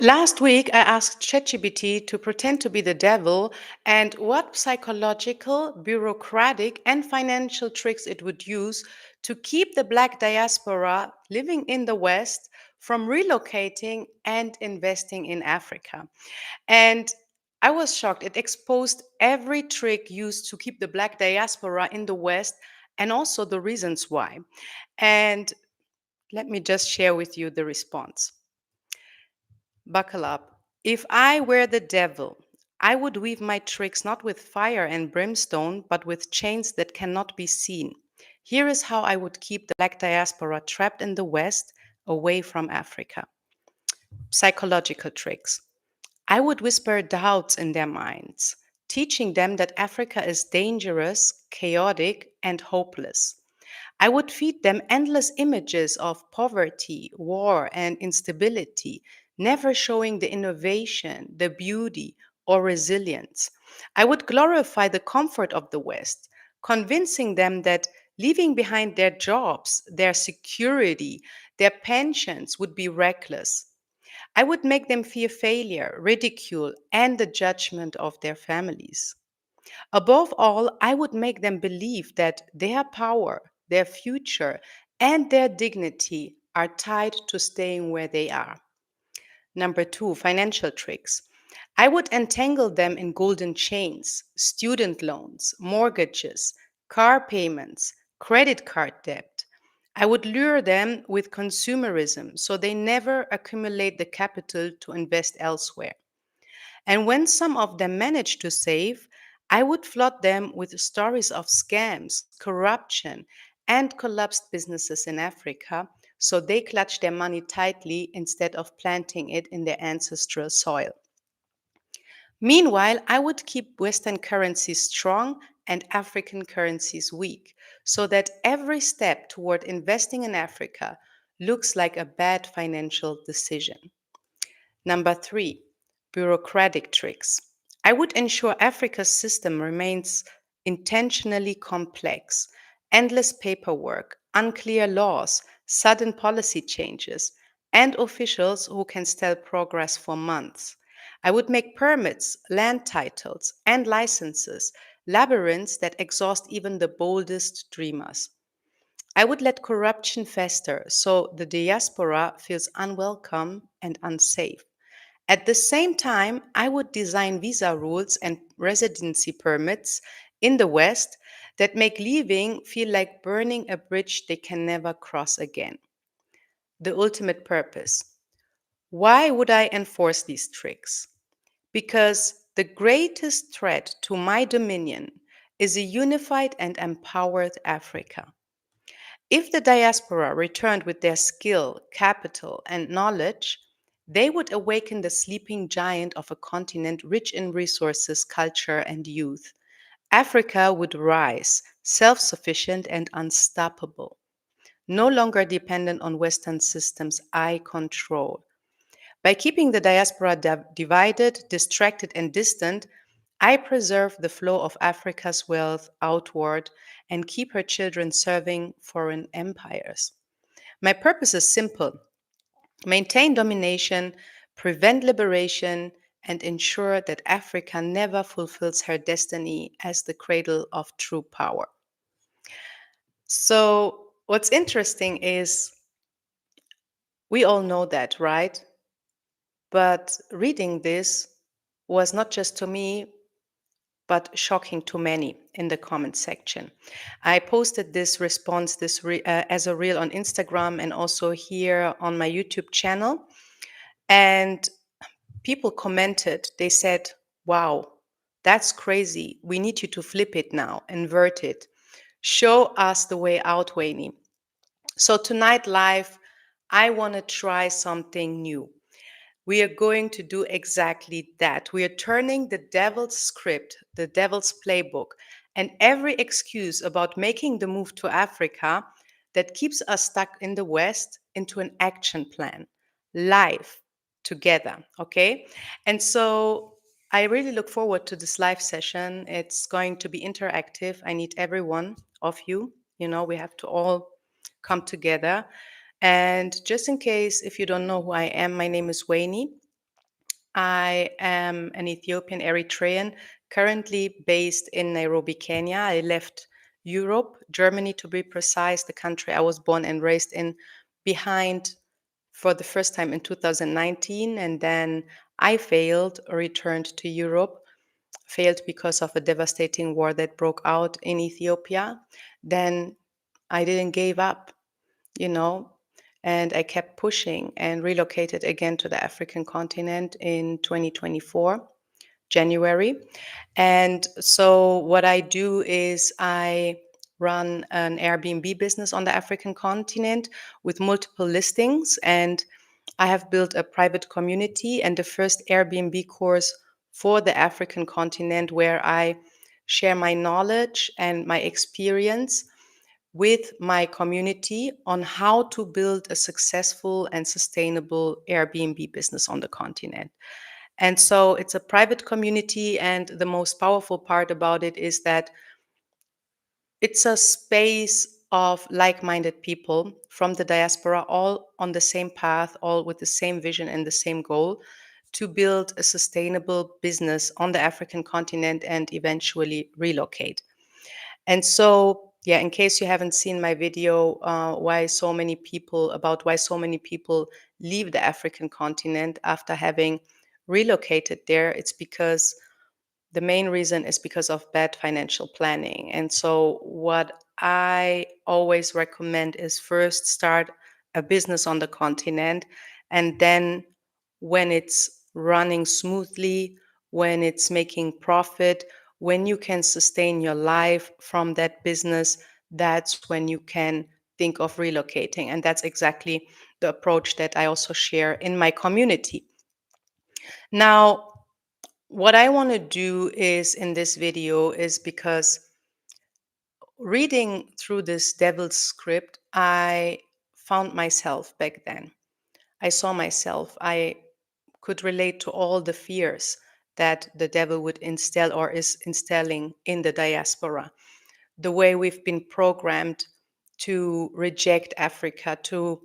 Last week, I asked ChatGPT to pretend to be the devil and what psychological, bureaucratic, and financial tricks it would use to keep the Black diaspora living in the West from relocating and investing in Africa. And I was shocked. It exposed every trick used to keep the Black diaspora in the West and also the reasons why. And let me just share with you the response. Buckle up. If I were the devil, I would weave my tricks not with fire and brimstone, but with chains that cannot be seen. Here is how I would keep the Black diaspora trapped in the West, away from Africa. Psychological tricks. I would whisper doubts in their minds, teaching them that Africa is dangerous, chaotic, and hopeless. I would feed them endless images of poverty, war, and instability, never showing the innovation, the beauty, or resilience. I would glorify the comfort of the West, convincing them that leaving behind their jobs, their security, their pensions would be reckless. I would make them fear failure, ridicule, and the judgment of their families. Above all, I would make them believe that their power, their future, and their dignity are tied to staying where they are. Number two, financial tricks. I would entangle them in golden chains, student loans, mortgages, car payments, credit card debt. I would lure them with consumerism so they never accumulate the capital to invest elsewhere. And when some of them manage to save, I would flood them with stories of scams, corruption, and collapsed businesses in Africa so they clutch their money tightly instead of planting it in their ancestral soil. Meanwhile, I would keep Western currencies strong and African currencies weak so that every step toward investing in Africa looks like a bad financial decision. Number three, bureaucratic tricks. I would ensure Africa's system remains intentionally complex, endless paperwork, unclear laws, sudden policy changes, and officials who can stall progress for months. I would make permits, land titles, and licenses labyrinths that exhaust even the boldest dreamers. I would let corruption fester so the diaspora feels unwelcome and unsafe. At the same time, I would design visa rules and residency permits in the West that make leaving feel like burning a bridge they can never cross again. The ultimate purpose. Why would I enforce these tricks? Because the greatest threat to my dominion is a unified and empowered Africa. If the diaspora returned with their skill, capital, and knowledge, they would awaken the sleeping giant of a continent rich in resources, culture, and youth. Africa would rise, self sufficient and unstoppable, no longer dependent on Western systems I control. By keeping the diaspora divided, distracted, and distant, I preserve the flow of Africa's wealth outward and keep her children serving foreign empires. My purpose is simple: maintain domination, prevent liberation, and ensure that Africa never fulfills her destiny as the cradle of true power. So, what's interesting is we all know that, right? But reading this was not just to me, but shocking to many in the comment section. I posted this response as a reel on Instagram and also here on my YouTube channel. And people commented, they said, wow, that's crazy. We need you to flip it now, invert it. Show us the way out, Wayne. So tonight live, I want to try something new. We are going to do exactly that. We are turning the devil's script, the devil's playbook, and every excuse about making the move to Africa that keeps us stuck in the West into an action plan, live, together. Okay. And so I really look forward to this live session. It's going to be interactive. I need every one of you. You know, we have to all come together. And just in case if you don't know who I am, my name is Wayne. I am an Ethiopian Eritrean, currently based in Nairobi, Kenya. I left Europe, Germany to be precise, the country I was born and raised in, behind for the first time in 2019. And then I failed, returned to Europe, failed because of a devastating war that broke out in Ethiopia. Then I didn't give up, you know, and I kept pushing and relocated again to the African continent in 2024, January. And so what I do is I run an Airbnb business on the African continent with multiple listings. And I have built a private community and the first Airbnb course for the African continent where I share my knowledge and my experience with my community on how to build a successful and sustainable Airbnb business on the continent. And so it's a private community, and the most powerful part about it is that it's a space of like minded people from the diaspora, all on the same path, all with the same vision and the same goal to build a sustainable business on the African continent and eventually relocate. And so, yeah, in case you haven't seen my video, why so many people leave the African continent after having relocated there, it's because the main reason is because of bad financial planning. And so, what I always recommend is first start a business on the continent, and then when it's running smoothly, when it's making profit, when you can sustain your life from that business, that's when you can think of relocating. And that's exactly the approach that I also share in my community. Now, what I want to do is in this video is because reading through this devil's script, I found myself back then. I saw myself. I could relate to all the fears that the devil would instill or is instilling in the diaspora. The way we've been programmed to reject Africa, to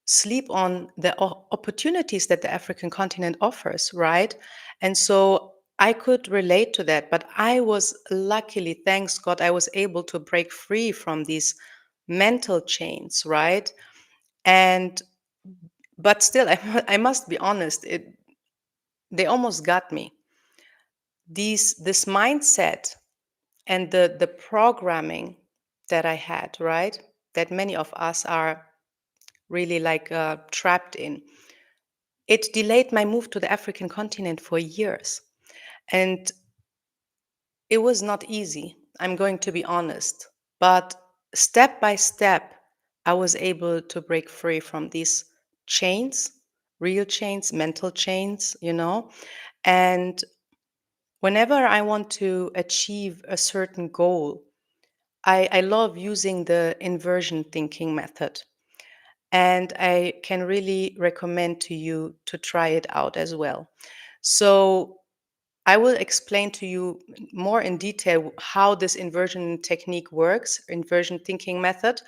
sleep on the opportunities that the African continent offers, right? And so I could relate to that, but I was luckily, thanks God, I was able to break free from these mental chains, right? And but still, I must be honest, they almost got me. This mindset and the programming that I had, right? That many of us are really like trapped in. It delayed my move to the African continent for years. And it was not easy, I'm going to be honest. But step by step, I was able to break free from these chains, real chains, mental chains, you know. And whenever I want to achieve a certain goal, I love using the inversion thinking method. And I can really recommend to you to try it out as well. So I will explain to you more in detail how this inversion technique works, inversion thinking method,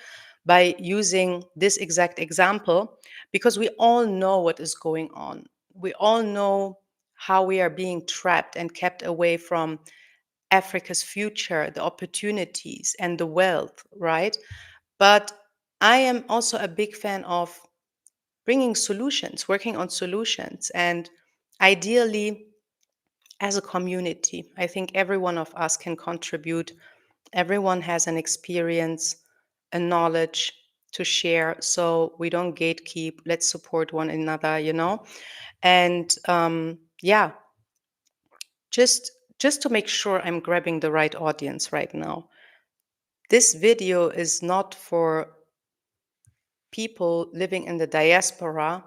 by using this exact example, because we all know what is going on. We all know how we are being trapped and kept away from Africa's future, the opportunities, and the wealth, right? But I am also a big fan of bringing solutions, working on solutions, and ideally as a community. I think every one of us can contribute. Everyone has an experience, a knowledge to share. So we don't gatekeep. Let's support one another, you know? And yeah, just just to make sure I'm grabbing the right audience right now. This video is not for people living in the diaspora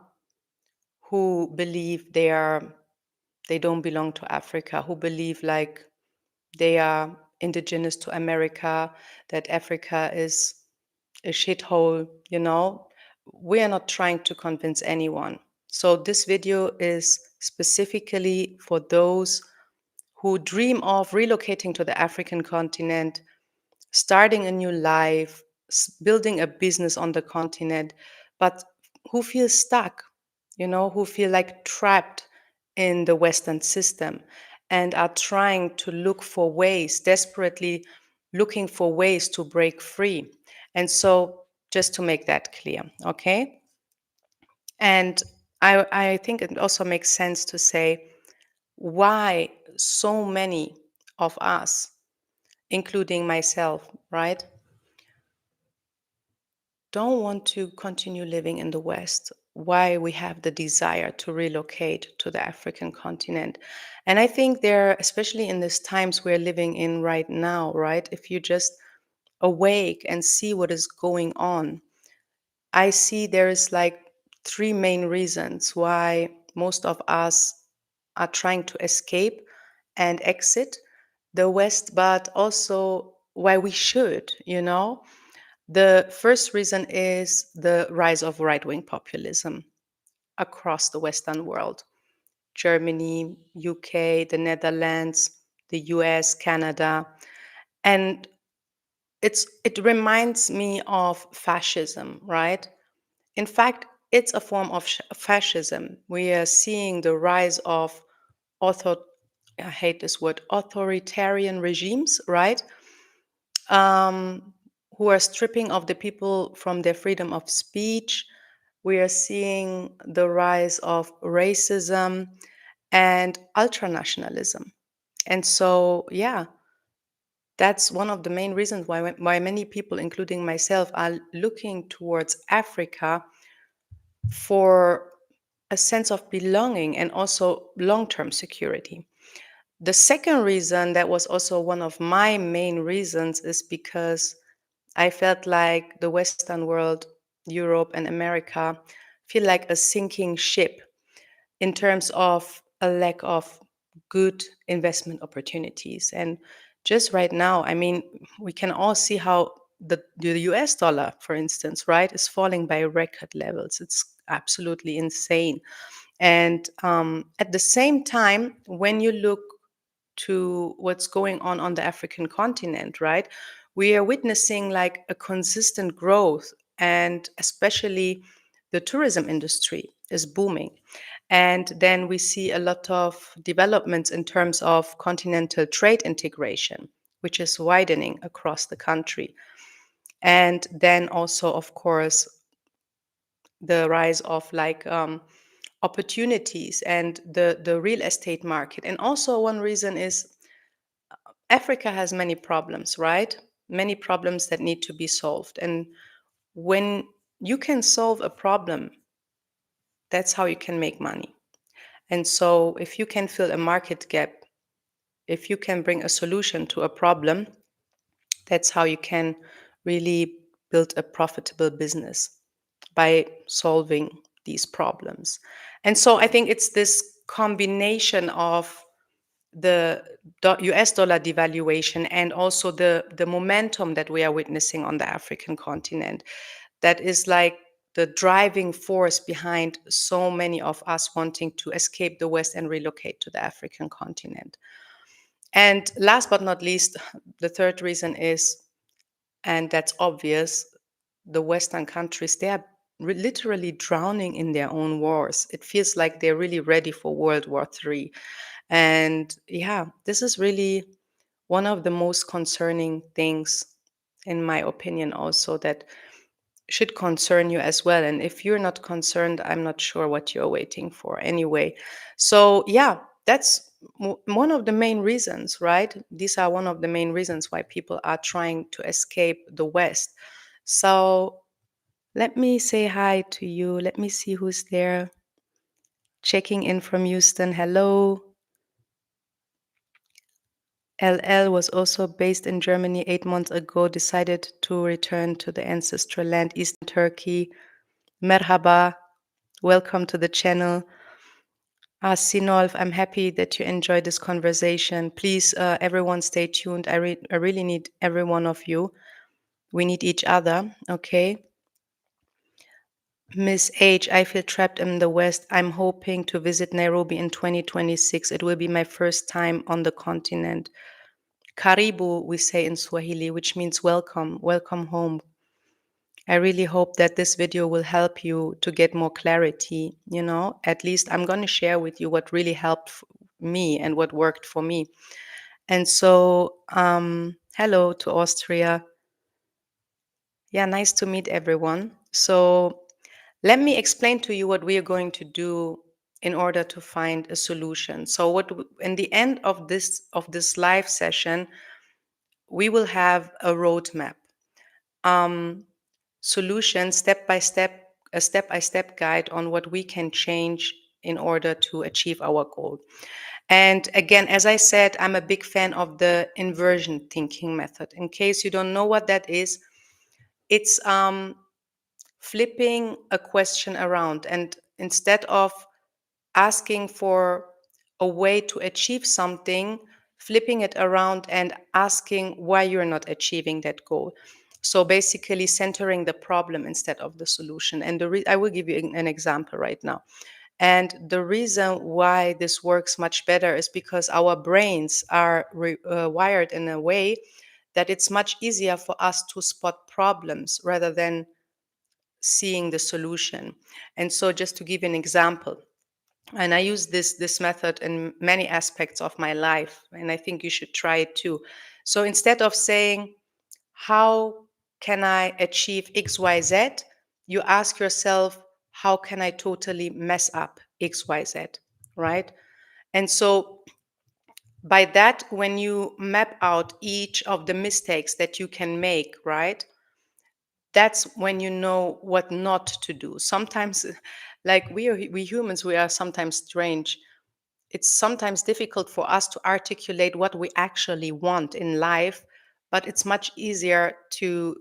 who believe they don't belong to Africa, who believe like they are indigenous to America, that Africa is a shithole, you know. We are not trying to convince anyone. So this video is specifically for those who dream of relocating to the African continent, starting a new life, building a business on the continent, but who feel stuck, you know, who feel like trapped in the Western system and are trying to look for ways, desperately looking for ways to break free. And so, just to make that clear, okay? And I think it also makes sense to say why so many of us, including myself, right, don't want to continue living in the West, why we have the desire to relocate to the African continent. And I think there, especially in these times we're living in right now, right, if you just awake and see what is going on, I see there is like three main reasons why most of us are trying to escape and exit the West, but also why we should, you know. The first reason is the rise of right wing populism across the Western world: Germany, UK, the Netherlands, the US, Canada. And it reminds me of fascism, right? In fact, it's a form of fascism. We are seeing the rise of author I hate this word, authoritarian regimes, right? Who are stripping of the people from their freedom of speech. We are seeing the rise of racism and ultranationalism. And so, yeah, that's one of the main reasons why many people, including myself, are looking towards Africa for a sense of belonging and also long term security. The second reason, that was also one of my main reasons, is because I felt like the Western world, Europe and America, feel like a sinking ship in terms of a lack of good investment opportunities. And just right now, I mean, we can all see how the US dollar, for instance, right, is falling by record levels. It's absolutely insane. And at the same time, when you look to what's going on the African continent, right? We are witnessing like a consistent growth, and especially the tourism industry is booming. And then we see a lot of developments in terms of continental trade integration, which is widening across the country. And then also, of course, the rise of like opportunities and the real estate market. And also, one reason is Africa has many problems, right? Many problems that need to be solved. And when you can solve a problem, that's how you can make money. And so, if you can fill a market gap, if you can bring a solution to a problem, that's how you can really build a profitable business, by solving these problems. And so, I think it's this combination of the US dollar devaluation and also the momentum that we are witnessing on the African continent that is like the driving force behind so many of us wanting to escape the West and relocate to the African continent. And last but not least, the third reason is, and that's obvious, the Western countries, they are literally drowning in their own wars. It feels like they're really ready for World War III. And yeah, this is really one of the most concerning things, in my opinion, also that should concern you as well. And if you're not concerned, I'm not sure what you're waiting for anyway. So, yeah, that's one of the main reasons, right? These are one of the main reasons why people are trying to escape the West. So, let me say hi to you. Let me see who's there. Checking in from Houston. Hello. LL was also based in Germany 8 months ago, decided to return to the ancestral land, Eastern Turkey. Merhaba, welcome to the channel. Sinolf, I'm happy that you enjoyed this conversation. Please, everyone, stay tuned. I really need every one of you. We need each other, okay? Miss H, I feel trapped in the West. I'm hoping to visit Nairobi in 2026. It will be my first time on the continent. Karibu, we say in Swahili, which means welcome, welcome home. I really hope that this video will help you to get more clarity. At least I'm going to share with you what really helped me and what worked for me. And so, hello to Austria. Yeah, nice to meet everyone. So, let me explain to you what we are going to do in order to find a solution. So, in the end of this live session, we will have a roadmap, um, solution a step-by-step guide on what we can change in order to achieve our goal. And again, as I said, I'm a big fan of the inversion thinking method. In case you don't know what that is, it's flipping a question around, and instead of asking for a way to achieve something, flipping it around and asking why you're not achieving that goal. So basically, centering the problem instead of the solution. And I will give you an example right now. And the reason why this works much better is because our brains are wired in a way that it's much easier for us to spot problems rather than seeing the solution. And so, just to give you an example, and I use this method in many aspects of my life, and I think you should try it too. So instead of saying, how can I achieve XYZ, you ask yourself, how can I totally mess up XYZ, right? And so by that, when you map out each of the mistakes that you can make, right, that's when you know what not to do. Sometimes, like we humans, we are sometimes strange. It's sometimes difficult for us to articulate what we actually want in life, but it's much easier to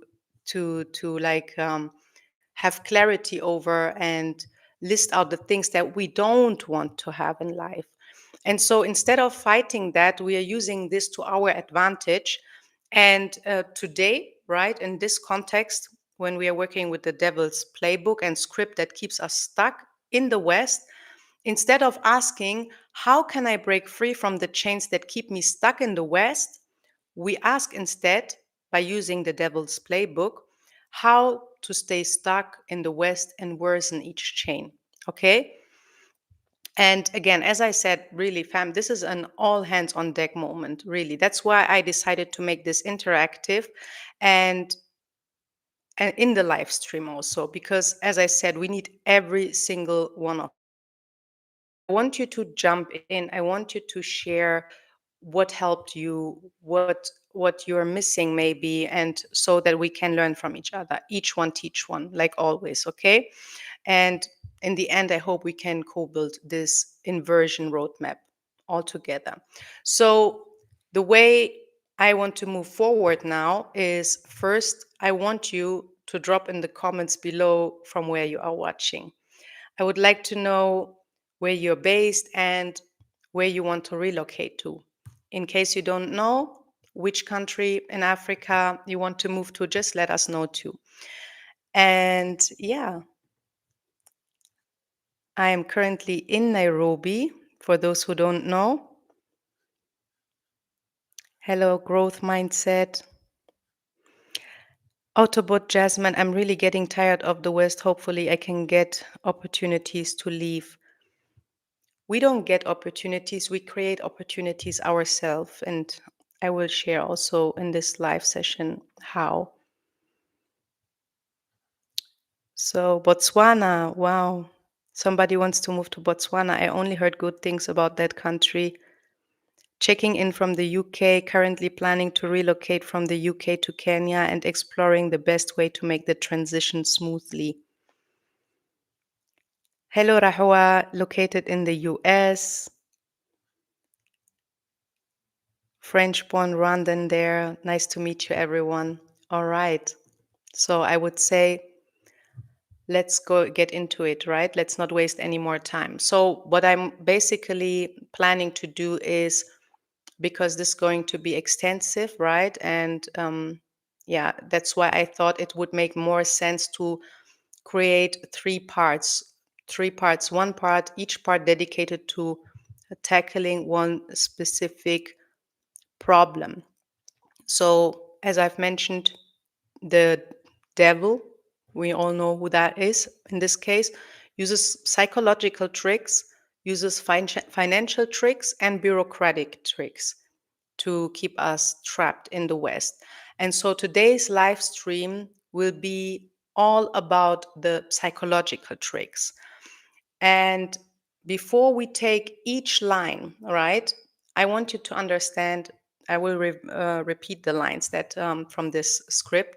like have clarity over and list out the things that we don't want to have in life. And so instead of fighting that, we are using this to our advantage. And today, right, in this context, when we are working with the devil's playbook and script that keeps us stuck in the West, instead of asking, how can I break free from the chains that keep me stuck in the West? We ask instead, by using the devil's playbook, how to stay stuck in the West and worsen each chain. Okay? And again, as I said, really, fam, this is an all hands on deck moment, really. That's why I decided to make this interactive and in the live stream also, because as I said, we need every single one of. I want you to jump in. I want you to share what helped you, what you're missing maybe, and so that we can learn from each other. Each one teach one, like always, okay? And in the end, I hope we can co-build this inversion roadmap all together. So the way I want to move forward now is, first, I want you to drop in the comments below from where you are watching. I would like to know where you're based and where you want to relocate to. In case you don't know which country in Africa you want to move to, just let us know too. And yeah, I am currently in Nairobi, for those who don't know. Hello, growth mindset. Autobot Jasmine, I'm really getting tired of the West. Hopefully, I can get opportunities to leave. We don't get opportunities, we create opportunities ourselves. And I will share also in this live session how. So, Botswana, wow. Somebody wants to move to Botswana. I only heard good things about that country. Checking in from the UK, currently planning to relocate from the UK to Kenya and exploring the best way to make the transition smoothly. Hello, Rahua, located in the US. French-born Rwandan there. Nice to meet you, everyone. All right. So I would say, let's go get into it, right? Let's not waste any more time. So what I'm basically planning to do is, because this is going to be extensive, right? And yeah, that's why I thought it would make more sense to create three parts. Three parts, one part, each part dedicated to tackling one specific problem. So, as I've mentioned, the devil, we all know who that is in this case, uses psychological tricks, uses financial tricks, and bureaucratic tricks to keep us trapped in the West. And so today's live stream will be all about the psychological tricks. And before we take each line, all right, I want you to understand. I will repeat the lines that from this script.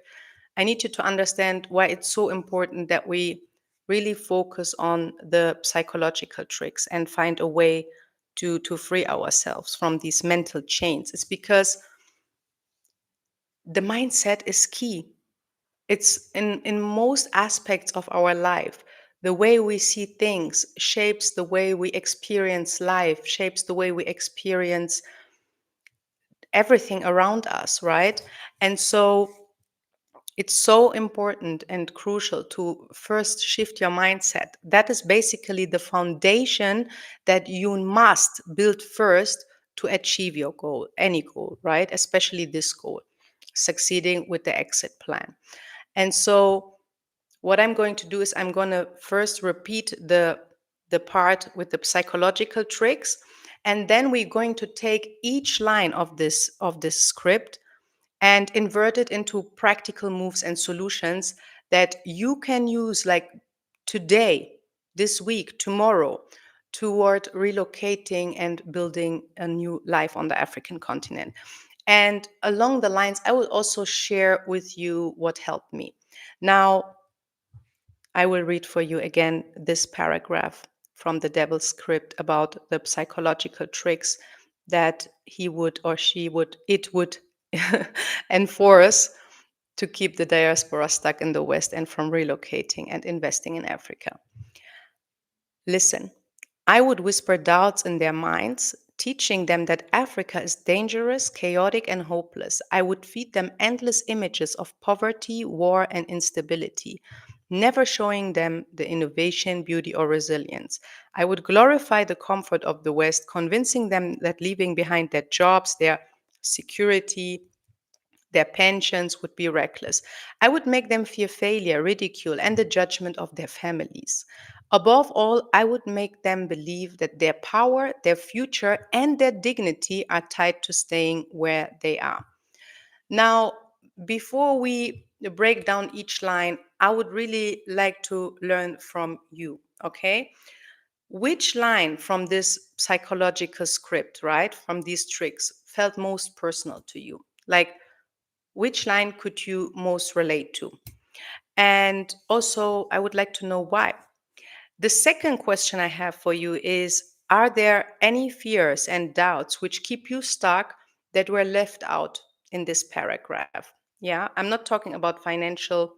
I need you to understand why it's so important that we really focus on the psychological tricks and find a way to free ourselves from these mental chains. It's because the mindset is key. It's in most aspects of our life. The way we see things shapes the way we experience life, shapes the way we experience everything around us, right? And so it's so important and crucial to first shift your mindset. That is basically the foundation that you must build first to achieve your goal, any goal, right? Especially this goal, succeeding with the exit plan. And so what I'm going to do is I'm going to first repeat the part with the psychological tricks, and then we're going to take each line of this script and invert it into practical moves and solutions that you can use like today, this week, tomorrow, toward relocating and building a new life on the African continent. And along the lines, I will also share with you what helped me. Now, I will read for you again this paragraph from the Devil's Script about the psychological tricks that he would or she would, it would enforce to keep the diaspora stuck in the West and from relocating and investing in Africa. Listen, I would whisper doubts in their minds, teaching them that Africa is dangerous, chaotic, and hopeless. I would feed them endless images of poverty, war, and instability, never showing them the innovation, beauty, or resilience. I would glorify the comfort of the West, convincing them that leaving behind their jobs, their security, their pensions would be reckless. I would make them fear failure, ridicule, and the judgment of their families. Above all, I would make them believe that their power, their future, and their dignity are tied to staying where they are. Now, before we break down each line, I would really like to learn from you, okay? Which line from this psychological script, right, from these tricks, felt most personal to you? Like, which line could you most relate to? And also, I would like to know why. The second question I have for you is: are there any fears and doubts which keep you stuck that were left out in this paragraph? Yeah, I'm not talking about financial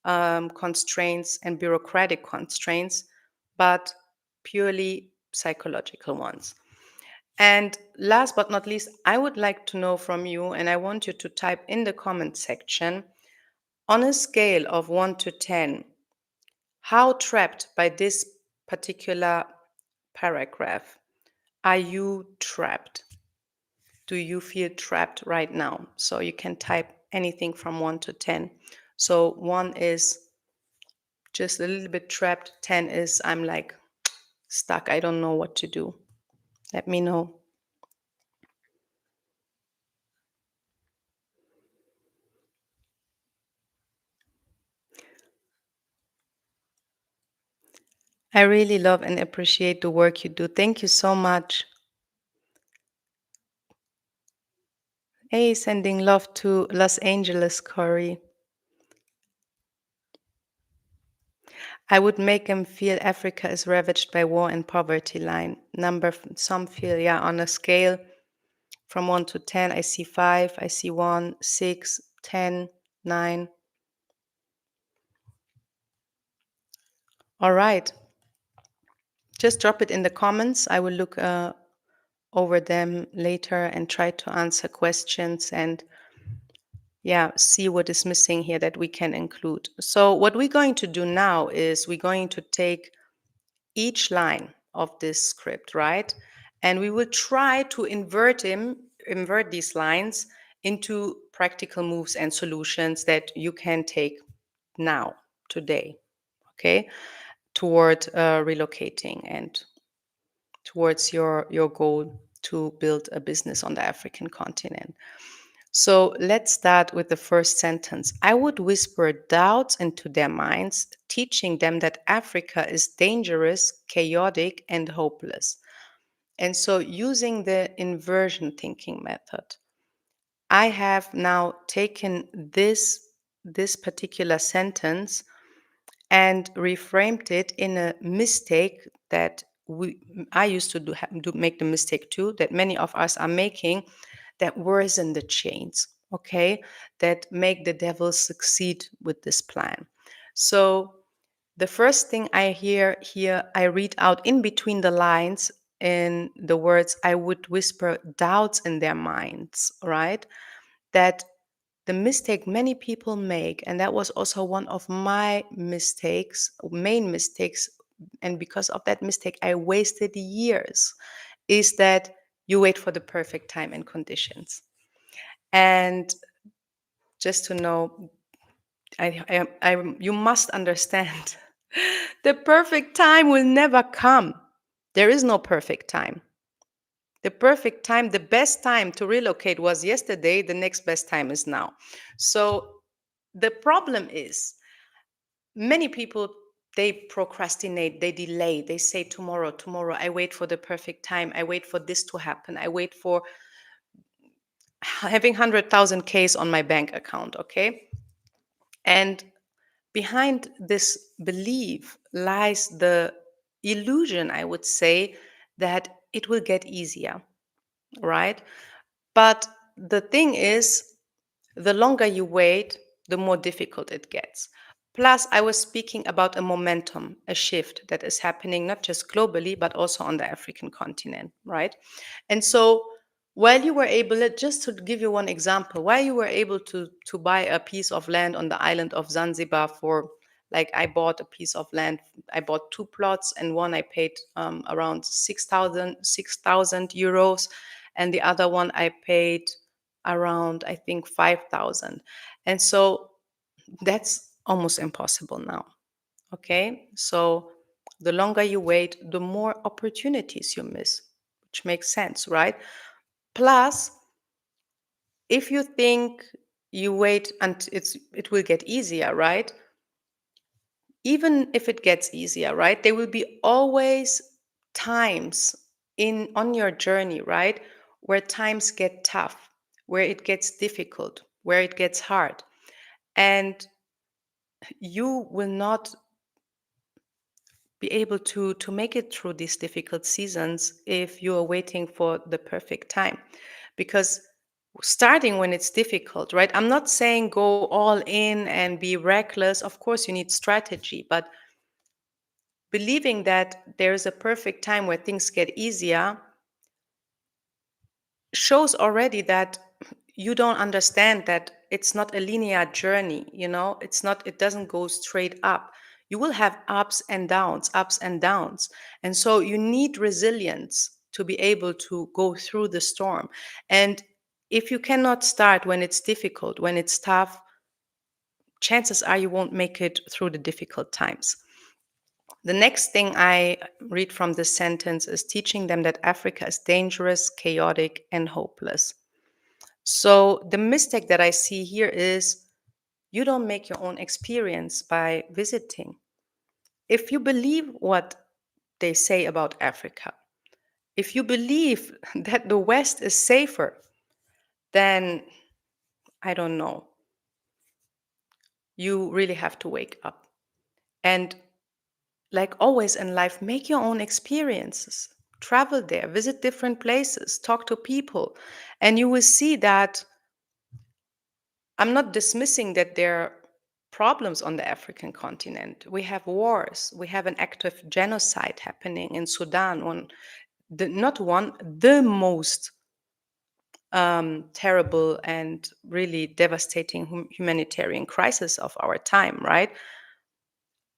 constraints and bureaucratic constraints, but purely psychological ones. And last but not least, I would like to know from you, and I want you to type in the comment section, on a scale of 1 to 10, how trapped by this particular paragraph are you trapped? Do you feel trapped right now? So you can type anything from 1 to 10. So 1 is just a little bit trapped, 10 is I'm like stuck, I don't know what to do. Let me know. I really love and appreciate the work you do. Thank you so much. Hey, sending love to Los Angeles, Corey. I would make them feel Africa is ravaged by war and poverty line. Some feel, yeah, on a scale from 1 to 10, I see 5, I see 1, 6, 10, 9. All right. Just drop it in the comments. I will look over them later and try to answer questions and yeah, see what is missing here that we can include. So what we're going to do now is we're going to take each line of this script, right? And we will try to invert these lines into practical moves and solutions that you can take now, today, okay, toward relocating and towards your goal to build a business on the African continent. So let's start with the first sentence. I would whisper doubts into their minds, teaching them that Africa is dangerous, chaotic, and hopeless. And so, using the inversion thinking method, I have now taken this particular sentence and reframed it in a mistake that I used to do make the mistake too, that many of us are making, that worsen the chains, okay, that make the devil succeed with this plan. So the first thing I hear here, I read out in between the lines in the words, I would whisper doubts in their minds, right? That the mistake many people make, and that was also one of my mistakes, main mistakes, and because of that mistake, I wasted years, is that you wait for the perfect time and conditions. And just to know, you must understand the perfect time will never come. There is no perfect time. The perfect time, the best time to relocate was yesterday, the next best time is now. So the problem is many people, they procrastinate, they delay, they say tomorrow, tomorrow, I wait for the perfect time, I wait for this to happen, I wait for having 100,000 Ks on my bank account, okay? And behind this belief lies the illusion, I would say, that it will get easier, right? But the thing is, the longer you wait, the more difficult it gets. Plus, I was speaking about a momentum, a shift that is happening not just globally, but also on the African continent, right? And so, while you were able, just to give you one example, while you were able to buy a piece of land on the island of Zanzibar for, like, I bought a piece of land, I bought two plots, and one I paid around 6,000 euros, and the other one I paid around, I think, 5,000. And so that's almost impossible now. Okay. So the longer you wait, the more opportunities you miss, which makes sense, right? Plus, if you think you wait until it will get easier, right? Even if it gets easier, right? There will be always times in on your journey, right? Where times get tough, where it gets difficult, where it gets hard. And you will not be able to make it through these difficult seasons if you are waiting for the perfect time, because starting when it's difficult, right? I'm not saying go all in and be reckless. Of course you need strategy, but believing that there's a perfect time where things get easier shows already that you don't understand that it's not a linear journey, it doesn't go straight up. You will have ups and downs, ups and downs. And so you need resilience to be able to go through the storm. And if you cannot start when it's difficult, when it's tough, chances are you won't make it through the difficult times. The next thing I read from this sentence is teaching them that Africa is dangerous, chaotic, and hopeless. So the mistake that I see here is you don't make your own experience by visiting. If you believe what they say about Africa, if you believe that the West is safer, then I don't know. You really have to wake up. And like always in life, make your own experiences. Travel there, visit different places, talk to people, and you will see that I'm not dismissing that there are problems on the African continent. We have wars. We have an active genocide happening in Sudan. The most terrible and really devastating humanitarian crisis of our time, right?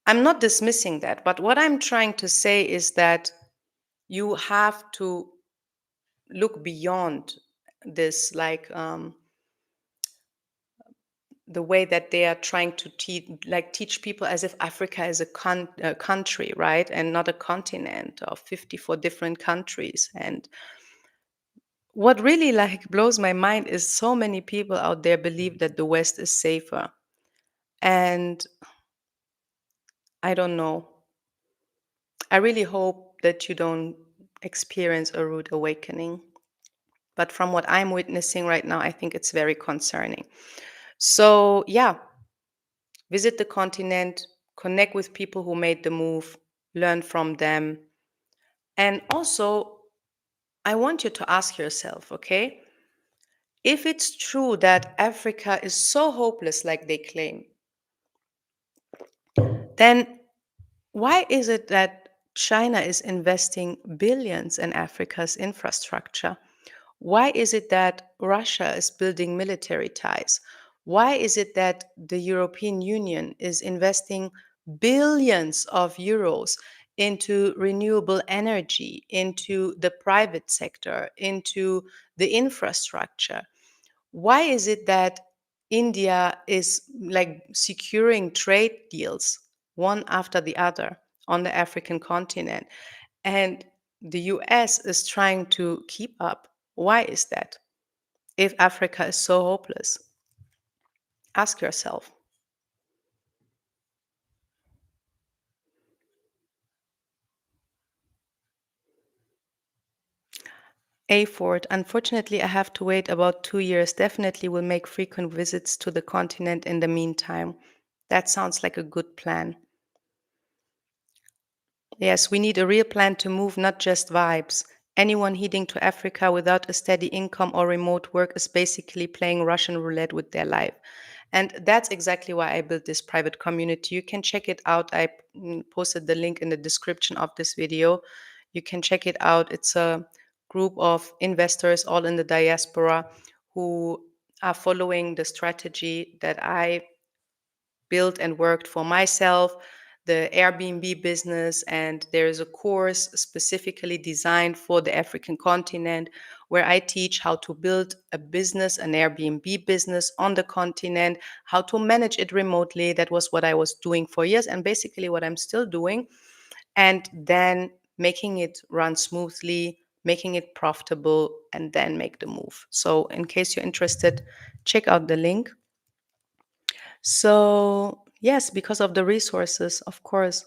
I'm not dismissing that. But what I'm trying to say is that you have to look beyond this, like, the way that they are trying to teach people as if Africa is a country, right, and not a continent of 54 different countries. And what really blows my mind is so many people out there believe that the West is safer. And I don't know. I really hope that you don't experience a rude awakening. But from what I'm witnessing right now, I think it's very concerning. So, yeah, visit the continent, connect with people who made the move, learn from them. And also, I want you to ask yourself, okay, if it's true that Africa is so hopeless like they claim, then why is it that China is investing billions in Africa's infrastructure? Why is it that Russia is building military ties? Why is it that the European Union is investing billions of euros into renewable energy, into the private sector, into the infrastructure? Why is it that India is securing trade deals one after the other on the African continent? And the US is trying to keep up. Why is that? If Africa is so hopeless, ask yourself. A Ford, unfortunately, I have to wait about 2 years. Definitely will make frequent visits to the continent in the meantime. That sounds like a good plan. Yes, we need a real plan to move, not just vibes. Anyone heading to Africa without a steady income or remote work is basically playing Russian roulette with their life. And that's exactly why I built this private community. You can check it out. I posted the link in the description of this video. You can check it out. It's a group of investors all in the diaspora who are following the strategy that I built and worked for myself, the Airbnb business, and there is a course specifically designed for the African continent where I teach how to build a business, an Airbnb business on the continent, how to manage it remotely. That was what I was doing for years and basically what I'm still doing. And then making it run smoothly, making it profitable, and then make the move. So, in case you're interested, check out the link. So, yes, because of the resources, of course.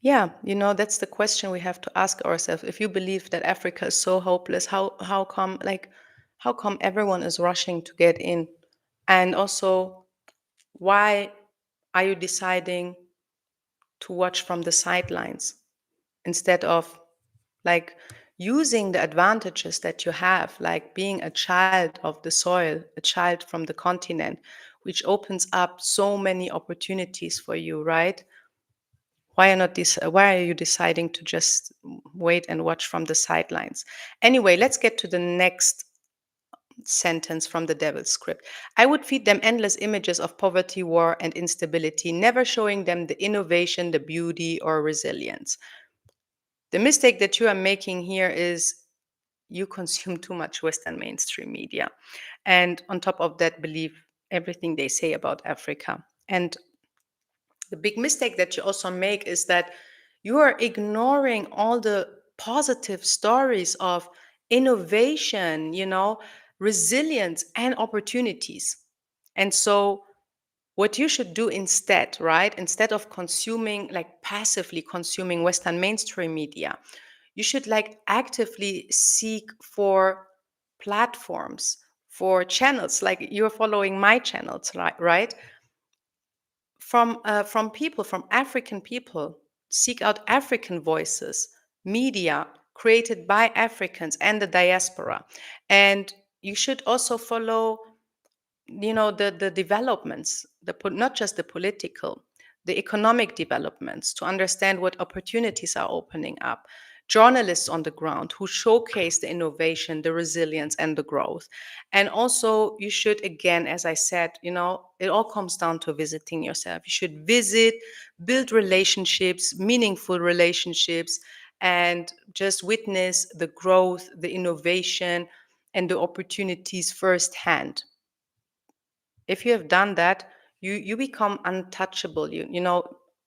Yeah, that's the question we have to ask ourselves. If you believe that Africa is so hopeless, how come everyone is rushing to get in? And also, why are you deciding to watch from the sidelines instead of like using the advantages that you have, like being a child of the soil, a child from the continent, which opens up so many opportunities for you, right? Why are you deciding to just wait and watch from the sidelines? Anyway, let's get to the next sentence from the devil's script. I would feed them endless images of poverty, war, and instability, never showing them the innovation, the beauty, or resilience. The mistake that you are making here is you consume too much Western mainstream media. And on top of that, believe everything they say about Africa. And the big mistake that you also make is that you are ignoring all the positive stories of innovation, resilience, and opportunities. And so, what you should do instead, right? Instead of consuming, like passively consuming Western mainstream media, you should actively seek for platforms, for channels, like you're following my channels, right? From people, from African people. Seek out African voices, media created by Africans and the diaspora. And you should also follow the developments, not just the political, the economic developments, to understand what opportunities are opening up. Journalists on the ground who showcase the innovation, the resilience, and the growth. And also, you should, again, as I said, it all comes down to visiting yourself. You should visit, build relationships, meaningful relationships, and just witness the growth, the innovation, and the opportunities firsthand. If you have done that, you become untouchable.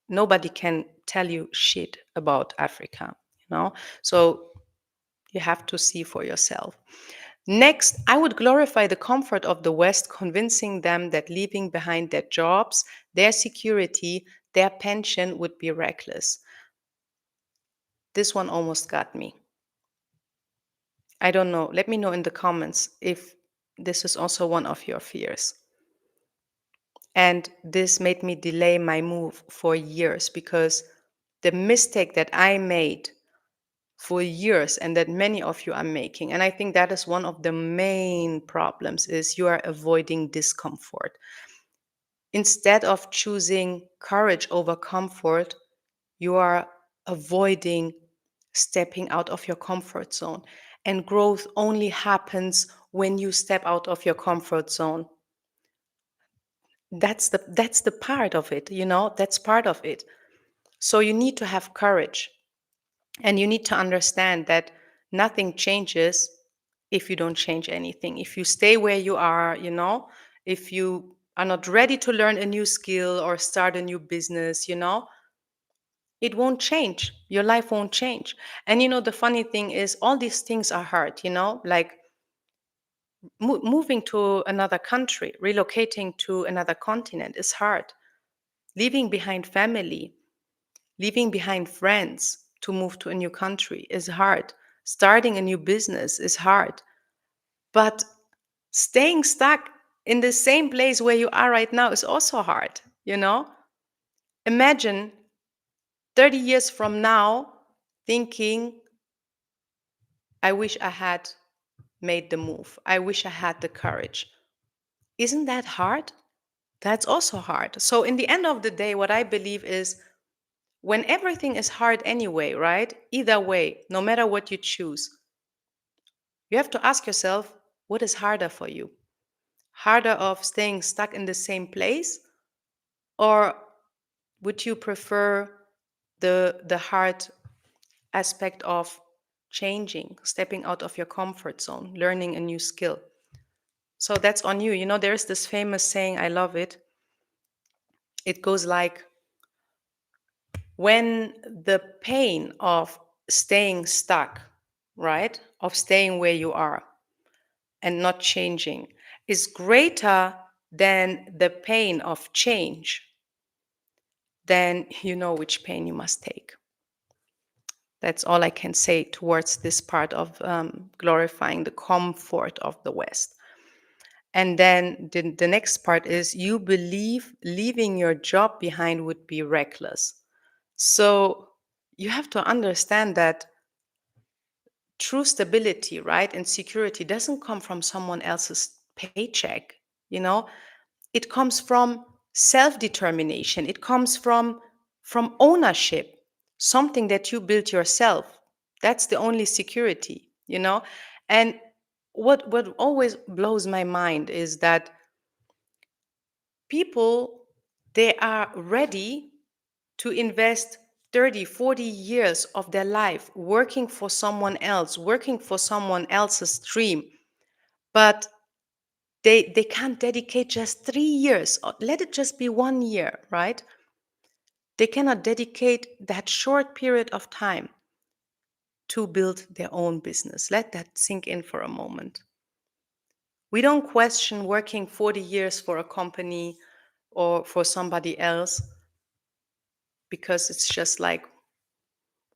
Nobody can tell you shit about Africa, you know. So you have to see for yourself. Next, I would glorify the comfort of the West, convincing them that leaving behind their jobs, their security, their pension would be reckless. This one almost got me. I don't know. Let me know in the comments if this is also one of your fears. And this made me delay my move for years, because the mistake that I made for years, and that many of you are making, and I think that is one of the main problems, is you are avoiding discomfort. Instead of choosing courage over comfort, you are avoiding stepping out of your comfort zone. And growth only happens when you step out of your comfort zone. That's the part of it, that's part of it. So you need to have courage, and you need to understand that nothing changes if you don't change anything. If you stay where you are, if you are not ready to learn a new skill or start a new business, it won't change. Your life won't change. And the funny thing is, all these things are hard, like moving to another country, relocating to another continent is hard. Leaving behind family, leaving behind friends to move to a new country is hard. Starting a new business is hard. But staying stuck in the same place where you are right now is also hard. Imagine 30 years from now thinking, I wish I had made the move. I wish I had the courage. Isn't that hard? That's also hard. So, in the end of the day, what I believe is, when everything is hard anyway, right? Either way, no matter what you choose, you have to ask yourself, what is harder for you? Harder of staying stuck in the same place, or would you prefer the hard aspect of changing, stepping out of your comfort zone, learning a new skill? So that's on you. There's this famous saying, I love it. It goes like, when the pain of staying stuck, right, of staying where you are and not changing, is greater than the pain of change, then you know which pain you must take. That's all I can say towards this part of glorifying the comfort of the West. And then the next part is, you believe leaving your job behind would be reckless. So you have to understand that true stability, right, and security doesn't come from someone else's paycheck. You know, it comes from self-determination. It comes from ownership, something that you built yourself. That's the only security. And what always blows my mind is that people, they are ready to invest 30, 40 years of their life working for someone else, working for someone else's dream, but they can't dedicate just 3 years, or let it just be 1 year, right? They cannot dedicate that short period of time to build their own business. Let that sink in for a moment. We don't question working 40 years for a company or for somebody else, because it's just like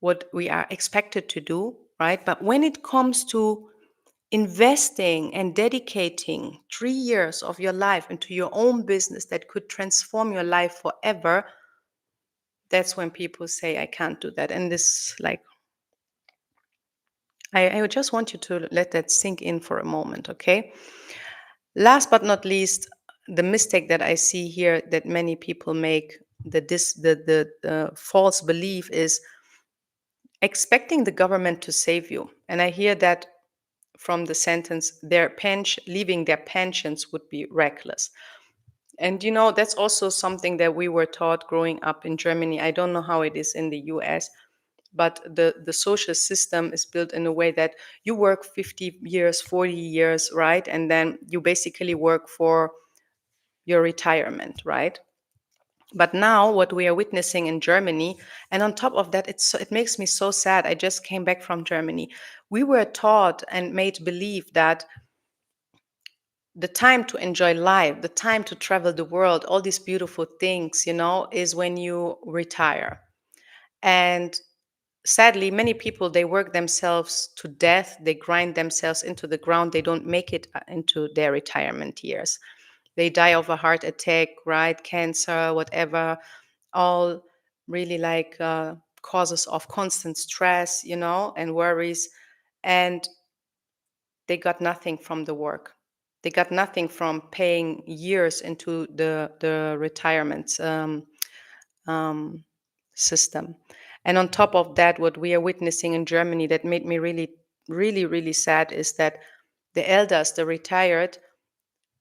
what we are expected to do, right? But when it comes to investing and dedicating 3 years of your life into your own business that could transform your life forever, that's when people say, I can't do that. And this, like, I just want you to let that sink in for a moment, okay? Last but not least, the mistake that I see here that many people make, the false belief, is expecting the government to save you. And I hear that from the sentence, leaving their pensions would be reckless. And that's also something that we were taught growing up in Germany. I don't know how it is in the US. but the social system is built in a way that you work 50 years, 40 years, right? And then you basically work for your retirement, right? But now what we are witnessing in Germany, and on top of that, it makes me so sad. I just came back from Germany. We were taught and made believe that the time to enjoy life, the time to travel the world, all these beautiful things, is when you retire. And sadly, many people, they work themselves to death. They grind themselves into the ground. They don't make it into their retirement years. They die of a heart attack, right? Cancer, whatever, all really like causes of constant stress, and worries. And they got nothing from the work. They got nothing from paying years into the retirement um, system. And on top of that, what we are witnessing in Germany that made me really, really, really sad is that the elders, the retired,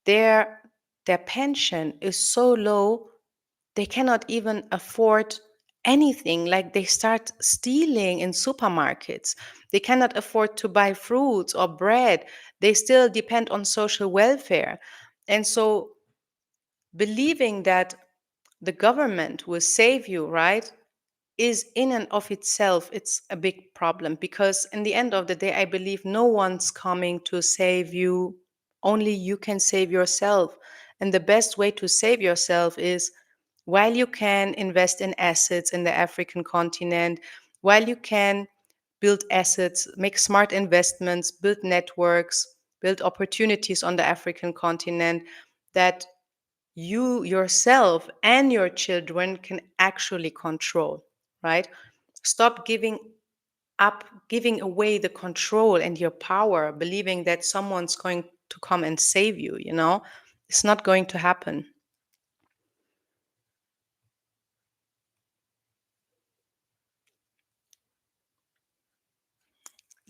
their their pension is so low they cannot even afford anything. Like they start stealing in supermarkets. They cannot afford to buy fruits or bread. They still depend on social welfare. And so believing that the government will save you, right, is in and of itself, it's a big problem, because in the end of the day, I believe no one's coming to save you. Only you can save yourself. And the best way to save yourself is, while you can invest in assets in the African continent, while you can build assets, make smart investments, build networks, build opportunities on the African continent, that you yourself and your children can actually control, right? Stop giving away the control and your power, believing that someone's going to come and save you, It's not going to happen.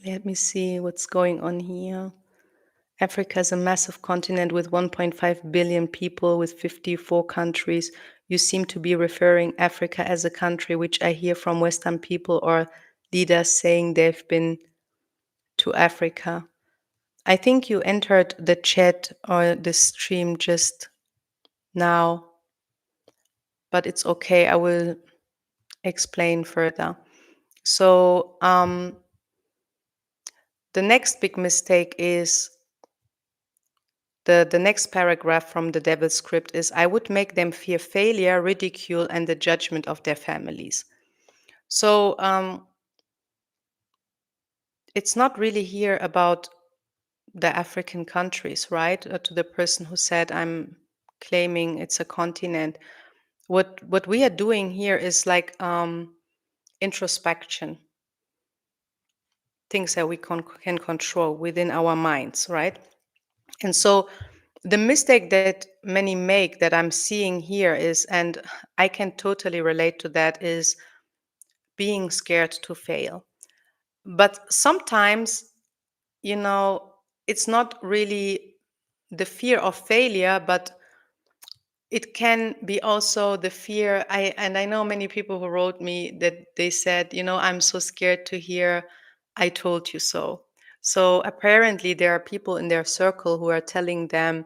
Let me see what's going on here. Africa is a massive continent with 1.5 billion people, with 54 countries. You seem to be referring Africa as a country, which I hear from Western people or leaders saying they've been to Africa. I think you entered the chat or the stream just now, but it's okay. I will explain further. So, the next big mistake is the next paragraph from the Devil's Script is, I would make them fear failure, ridicule, and the judgment of their families. So, it's not really here about the African countries, right? To the person who said, I'm claiming it's a continent. What we are doing here is like introspection, things that we can control within our minds, right? And so the mistake that many make that I'm seeing here is, and I can totally relate to that, is being scared to fail. But sometimes, you know, it's not really the fear of failure, but it can be also the fear. I know many people who wrote me that they said, I'm so scared to hear I told you so. So apparently there are people in their circle who are telling them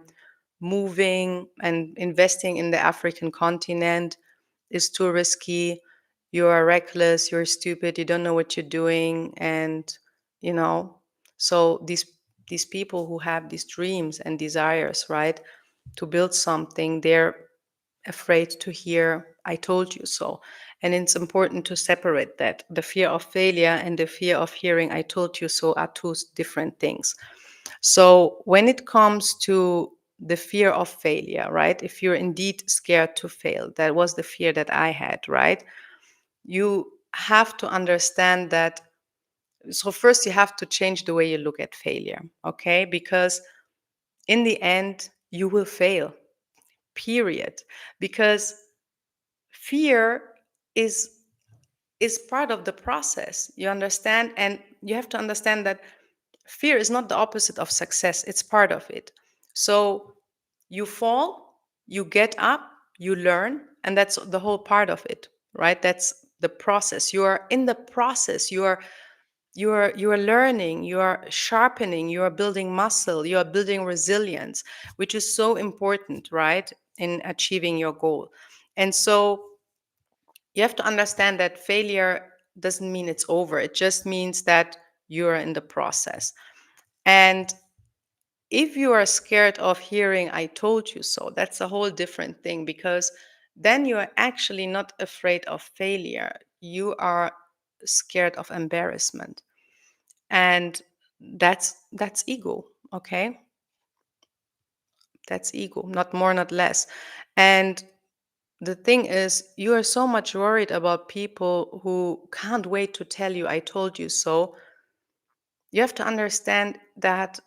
moving and investing in the African continent is too risky. You are reckless, you're stupid, you don't know what you're doing. And, you know, so these people who have these dreams and desires, right, to build something, they're afraid to hear I told you so. And it's important to separate that. The fear of failure and the fear of hearing I told you so are two different things. So when it comes to the fear of failure, right? If you're indeed scared to fail, that was the fear that I had, right? You have to understand that. So first you have to change the way you look at failure, okay? Because in the end, you will fail, period. Because fear is part of the process, you understand? And you have to understand that fear is not the opposite of success, it's part of it. So you fall, you get up, you learn, and that's the whole part of it, right? That's the process. You are in the process. You are learning, you are sharpening, you are building muscle, you are building resilience, which is so important, right, in achieving your goal. And so you have to understand that failure doesn't mean it's over. It just means that you're in the process. And if you are scared of hearing "I told you so," that's a whole different thing, because then you are actually not afraid of failure. You are scared of embarrassment. And that's ego, okay? That's ego, not more, not less. And the thing is, you are so much worried about people who can't wait to tell you "I told you so." You have to understand that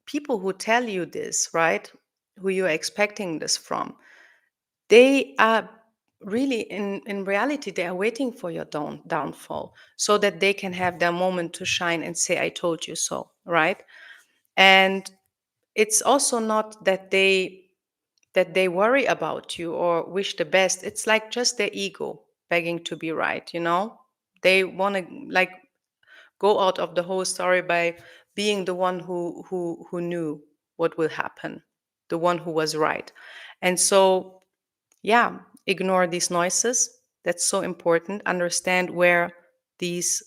people who tell you this, right, who you're expecting this from, they are really, in reality, they are waiting for your downfall so that they can have their moment to shine and say "I told you so," right? And it's also not that they worry about you or wish the best. It's like just their ego begging to be right. They want to, like, go out of the whole story by being the one who knew what will happen, the one who was right. And so, yeah, ignore these noises. That's so important. Understand where these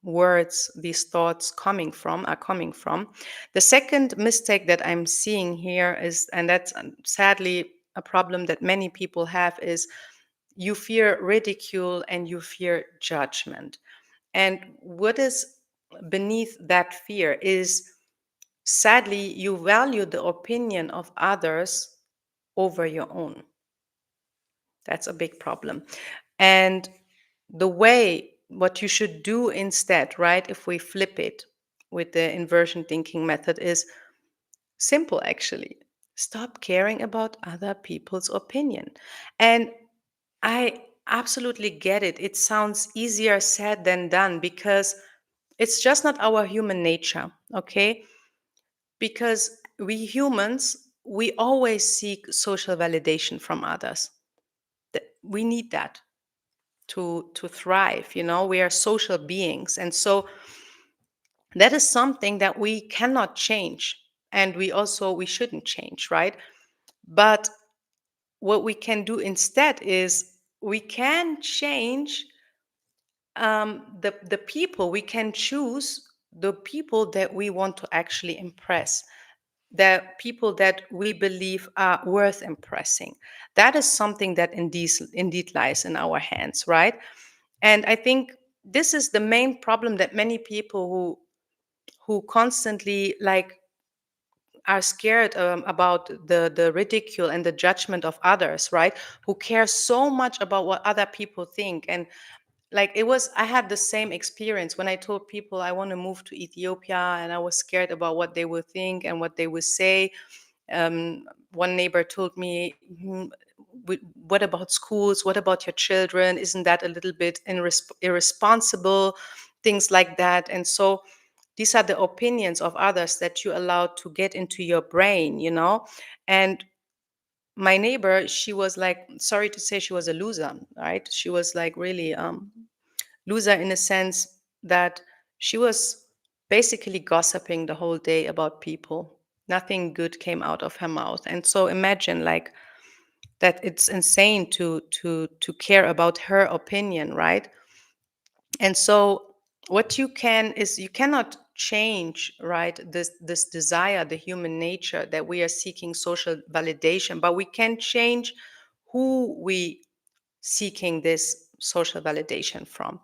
words, these thoughts are coming from. The second mistake that I'm seeing here is, and that's sadly a problem that many people have, is you fear ridicule and you fear judgment. And what is beneath that fear is, sadly, you value the opinion of others over your own. That's a big problem. And the way, what you should do instead, right, if we flip it with the inversion thinking method, is simple actually. Stop caring about other people's opinion. And I absolutely get it. It sounds easier said than done, because it's just not our human nature, okay? Because we humans, we always seek social validation from others. We need that to thrive. We are social beings, and so that is something that we cannot change, and we shouldn't change, right? But what we can do instead is we can change the people. We can choose the people that we want to actually impress, the people that we believe are worth impressing. That is something that indeed lies in our hands, right? And I think this is the main problem, that many people who constantly, like, are scared about the ridicule and the judgment of others, right? Who care so much about what other people think. And like, I had the same experience when I told people I want to move to Ethiopia, and I was scared about what they would think and what they would say. One neighbor told me, What about schools? What about your children? Isn't that a little bit irresponsible?" Things like that. And so these are the opinions of others that you allow to get into your brain. And my neighbor, she was like, sorry to say, she was a loser, right? She was like really loser in a sense that she was basically gossiping the whole day about people. Nothing good came out of her mouth. And so imagine, like, that it's insane to care about her opinion, right? And so what you can is, you cannot change, right, this desire, the human nature that we are seeking social validation, but we can change who we seeking this social validation from.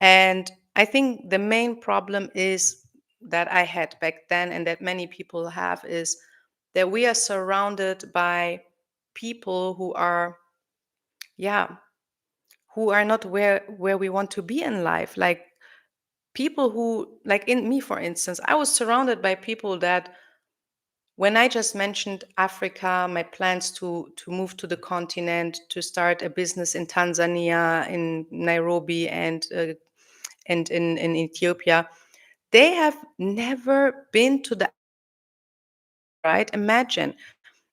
And I think the main problem is, that I had back then and that many people have, is that we are surrounded by people who are, yeah, who are not where we want to be in life. Like, people who, like, in me, for instance, I was surrounded by people that, when I just mentioned Africa, my plans to move to the continent, to start a business in Tanzania, in Nairobi, and in Ethiopia, they have never been to the African continent, right? Imagine.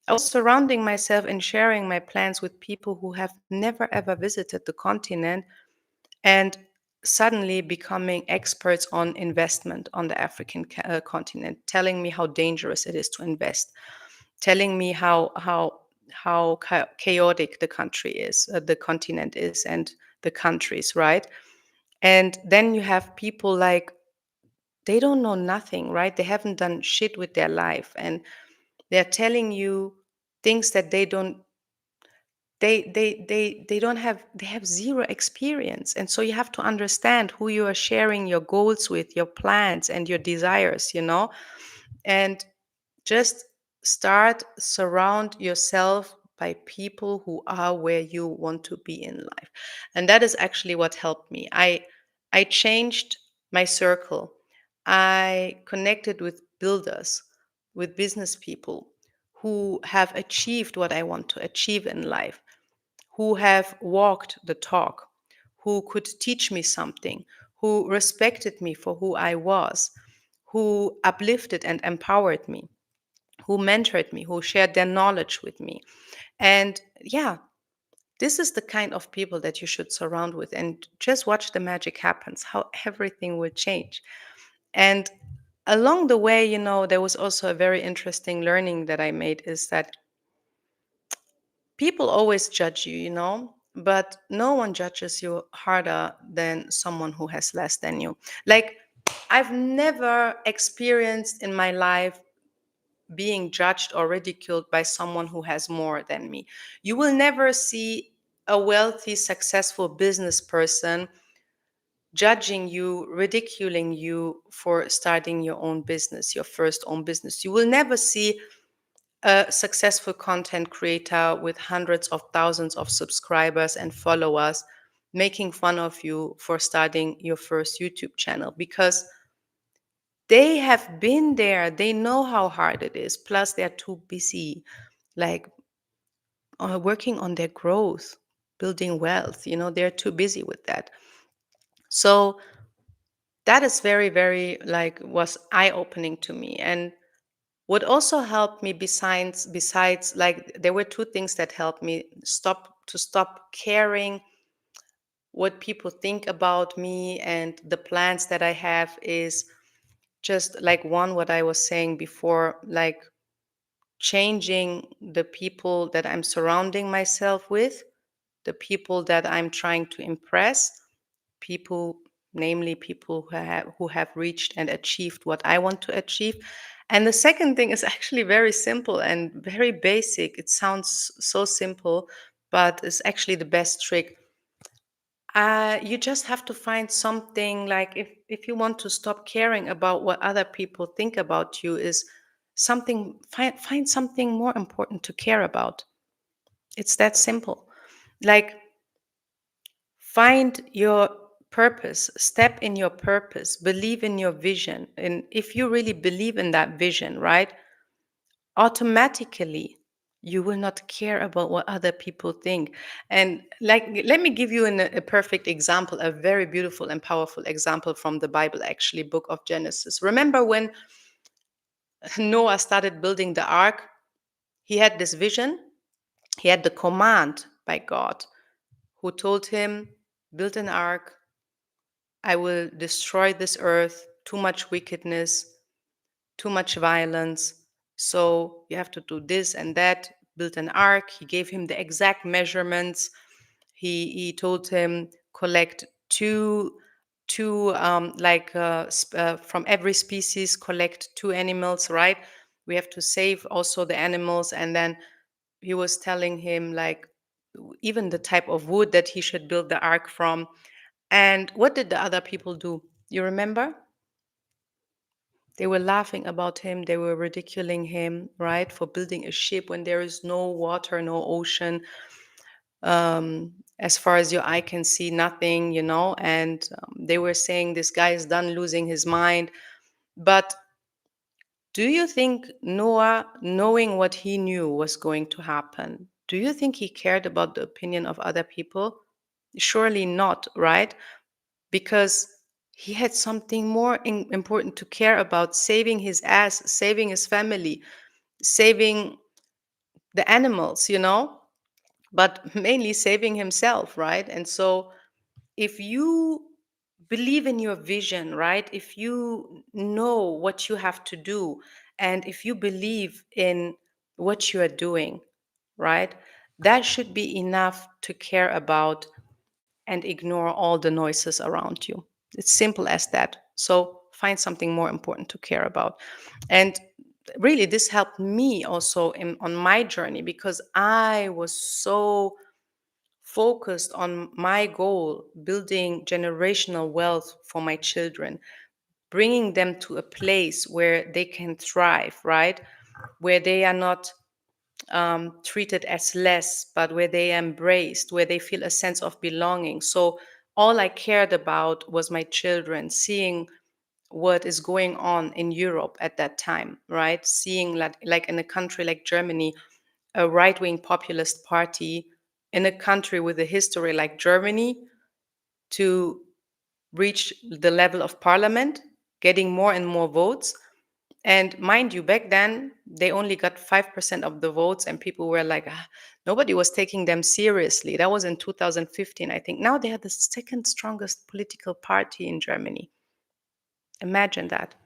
I was surrounding myself and sharing my plans with people who have never ever visited the continent. and suddenly becoming experts on investment on the African continent, telling me how dangerous it is to invest, telling me how chaotic the country is, the continent is, and the countries, right? And then you have people like, they don't know nothing, right? They haven't done shit with their life, and they're telling you things that they don't have, they have zero experience. And so you have to understand who you are sharing your goals with, your plans and your desires, and just start surround yourself by people who are where you want to be in life. And that is actually what helped me. I changed my circle. I connected with builders, with business people who have achieved what I want to achieve in life, who have walked the talk, who could teach me something, who respected me for who I was, who uplifted and empowered me, who mentored me, who shared their knowledge with me. And yeah, this is the kind of people that you should surround with, and just watch the magic happens, how everything will change. And along the way, there was also a very interesting learning that I made, is that people always judge you, but no one judges you harder than someone who has less than you. Like, I've never experienced in my life being judged or ridiculed by someone who has more than me. You will never see a wealthy, successful business person judging you, ridiculing you for starting your own business, your first own business. You will never see a successful content creator with hundreds of thousands of subscribers and followers making fun of you for starting your first YouTube channel, because they have been there. They know how hard it is. Plus, they're too busy, like working on their growth, building wealth. They're too busy with that. So that is very, very, like, was eye opening to me. And what also helped me, besides, like, there were two things that helped me stop caring what people think about me and the plans that I have, is just like, one, what I was saying before, like changing the people that I'm surrounding myself with, the people that I'm trying to impress, people, namely people who have reached and achieved what I want to achieve. And the second thing is actually very simple and very basic. It sounds so simple, but it's actually the best trick. You just have to find something, like, if you want to stop caring about what other people think about you, is something, find something more important to care about. It's that simple. Like, find your purpose, step in your purpose, believe in your vision. And if you really believe in that vision, right, automatically you will not care about what other people think. And, like, let me give you a perfect example, a very beautiful and powerful example from the Bible, actually, book of Genesis. Remember when Noah started building the ark? He had this vision, he had the command by God, who told him, build an ark, I will destroy this earth, too much wickedness, too much violence. So you have to do this and that, build an ark. He gave him the exact measurements. He told him, collect from every species, collect two animals, right? We have to save also the animals. And then he was telling him, like, even the type of wood that he should build the ark from. And what did the other people do? You remember? They were laughing about him. They were ridiculing him, right, for building a ship when there is no water, no ocean. As far as your eye can see, nothing, And they were saying, this guy is done losing his mind. But do you think Noah, knowing what he knew was going to happen, do you think he cared about the opinion of other people? Surely not, right? Because he had something more important to care about, saving his ass, saving his family, saving the animals, but mainly saving himself, right? And so if you believe in your vision, right? If you know what you have to do, and if you believe in what you are doing, right? That should be enough to care about and ignore all the noises around you. It's simple as that. So find something more important to care about. And really, this helped me also on my journey, because I was so focused on my goal, building generational wealth for my children, bringing them to a place where they can thrive, right? Where they are not treated as less, but where they are embraced, where they feel a sense of belonging. So all I cared about was my children, seeing what is going on in Europe at that time, right? Seeing like in a country like Germany, a right wing populist party in a country with a history like Germany to reach the level of parliament, getting more and more votes. And mind you, back then, they only got 5% of the votes, and people were like, "Ah," nobody was taking them seriously. That was in 2015, I think. Now they are the second strongest political party in Germany. Imagine that.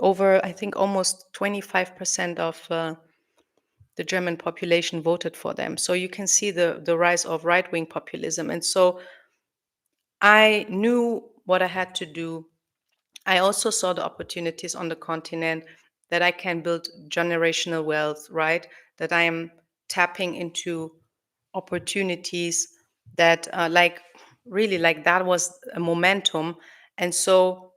Over, I think, almost 25% of the German population voted for them. So you can see the rise of right wing populism. And so I knew what I had to do. I also saw the opportunities on the continent that I can build generational wealth, right? That I am tapping into opportunities that, like, really, like that was a momentum. And so,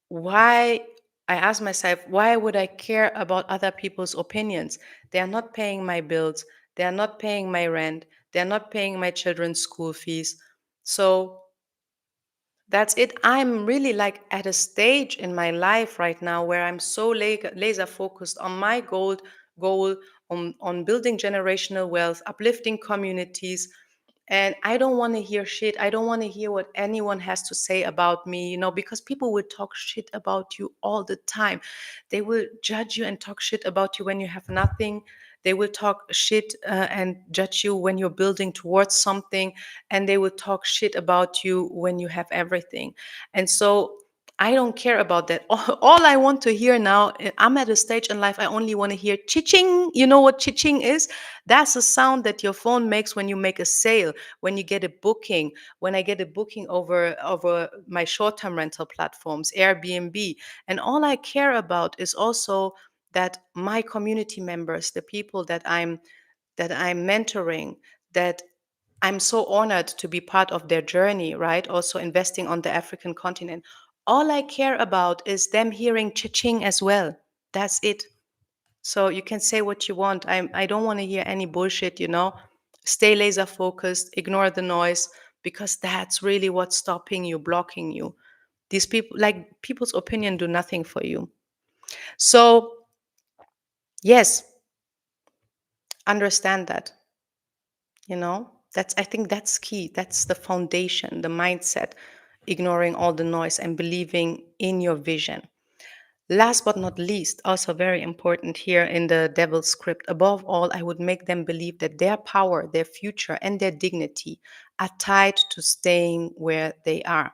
why, I asked myself, why would I care about other people's opinions? They are not paying my bills, they are not paying my rent, they are not paying my children's school fees. So, that's it. I'm really like at a stage in my life right now where I'm so laser focused on my goal on building generational wealth, uplifting communities. And I don't want to hear shit. I don't want to hear what anyone has to say about me, because people will talk shit about you all the time. They will judge you and talk shit about you when you have nothing. They will talk shit and judge you when you're building towards something, and they will talk shit about you when you have everything. And so I don't care about that. All I want to hear now, I'm at a stage in life, I only want to hear chiching. You know what chiching is? That's a sound that your phone makes when you make a sale, when you get a booking, when I get a booking over my short-term rental platforms, Airbnb. And all I care about is also that my community members, the people that I'm mentoring, that I'm so honored to be part of their journey, right? Also investing on the African continent. All I care about is them hearing cha-ching as well. That's it. So you can say what you want. I don't want to hear any bullshit. Stay laser focused, ignore the noise, because that's really what's stopping you, blocking you. These people, like people's opinion, do nothing for you. So, yes, understand that. I think that's key. That's the foundation, the mindset, ignoring all the noise and believing in your vision. Last but not least, also very important here in the devil's script, above all, I would make them believe that their power, their future, and their dignity are tied to staying where they are.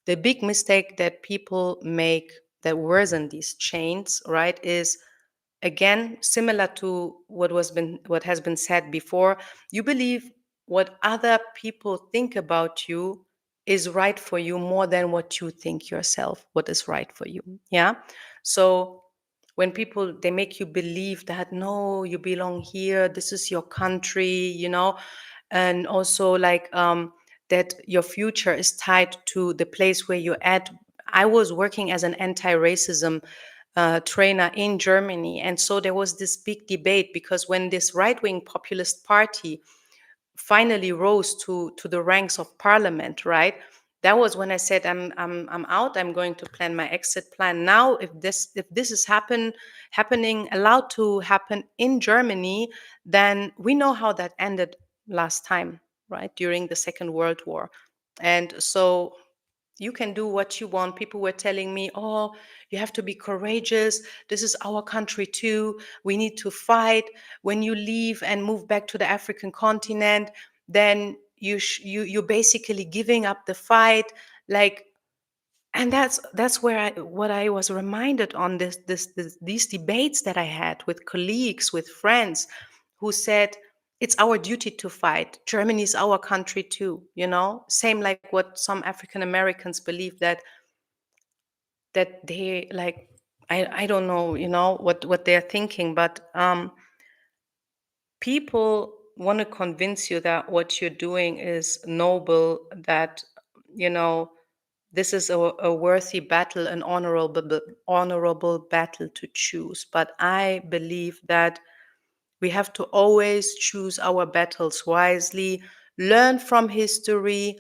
The big mistake that people make that worsen these chains, right, is again similar to what has been said before. You believe what other people think about you is right for you more than what you think yourself what is right for you. Yeah. So when people, they make you believe that no, you belong here, this is your country. And also like that your future is tied to the place where you're at. I was working as an anti-racism trainer in Germany. And so there was this big debate, because when this right wing populist party finally rose to the ranks of parliament, right? That was when I said, I'm out. I'm going to plan my exit plan now. If this is happening, allowed to happen in Germany, then we know how that ended last time, right? During the Second World War. And so you can do what you want. People were telling me, oh, you have to be courageous. This is our country too. We need to fight. When you leave and move back to the African continent, then you're basically giving up the fight, like. And that's where what I was reminded on these debates that I had with colleagues, with friends, who said it's our duty to fight. Germany is our country too, same like what some African Americans believe, that they like, I don't know, what they're thinking, but people want to convince you that what you're doing is noble, that you know this is a worthy battle, an honorable battle to choose. But I believe that we have to always choose our battles wisely, learn from history,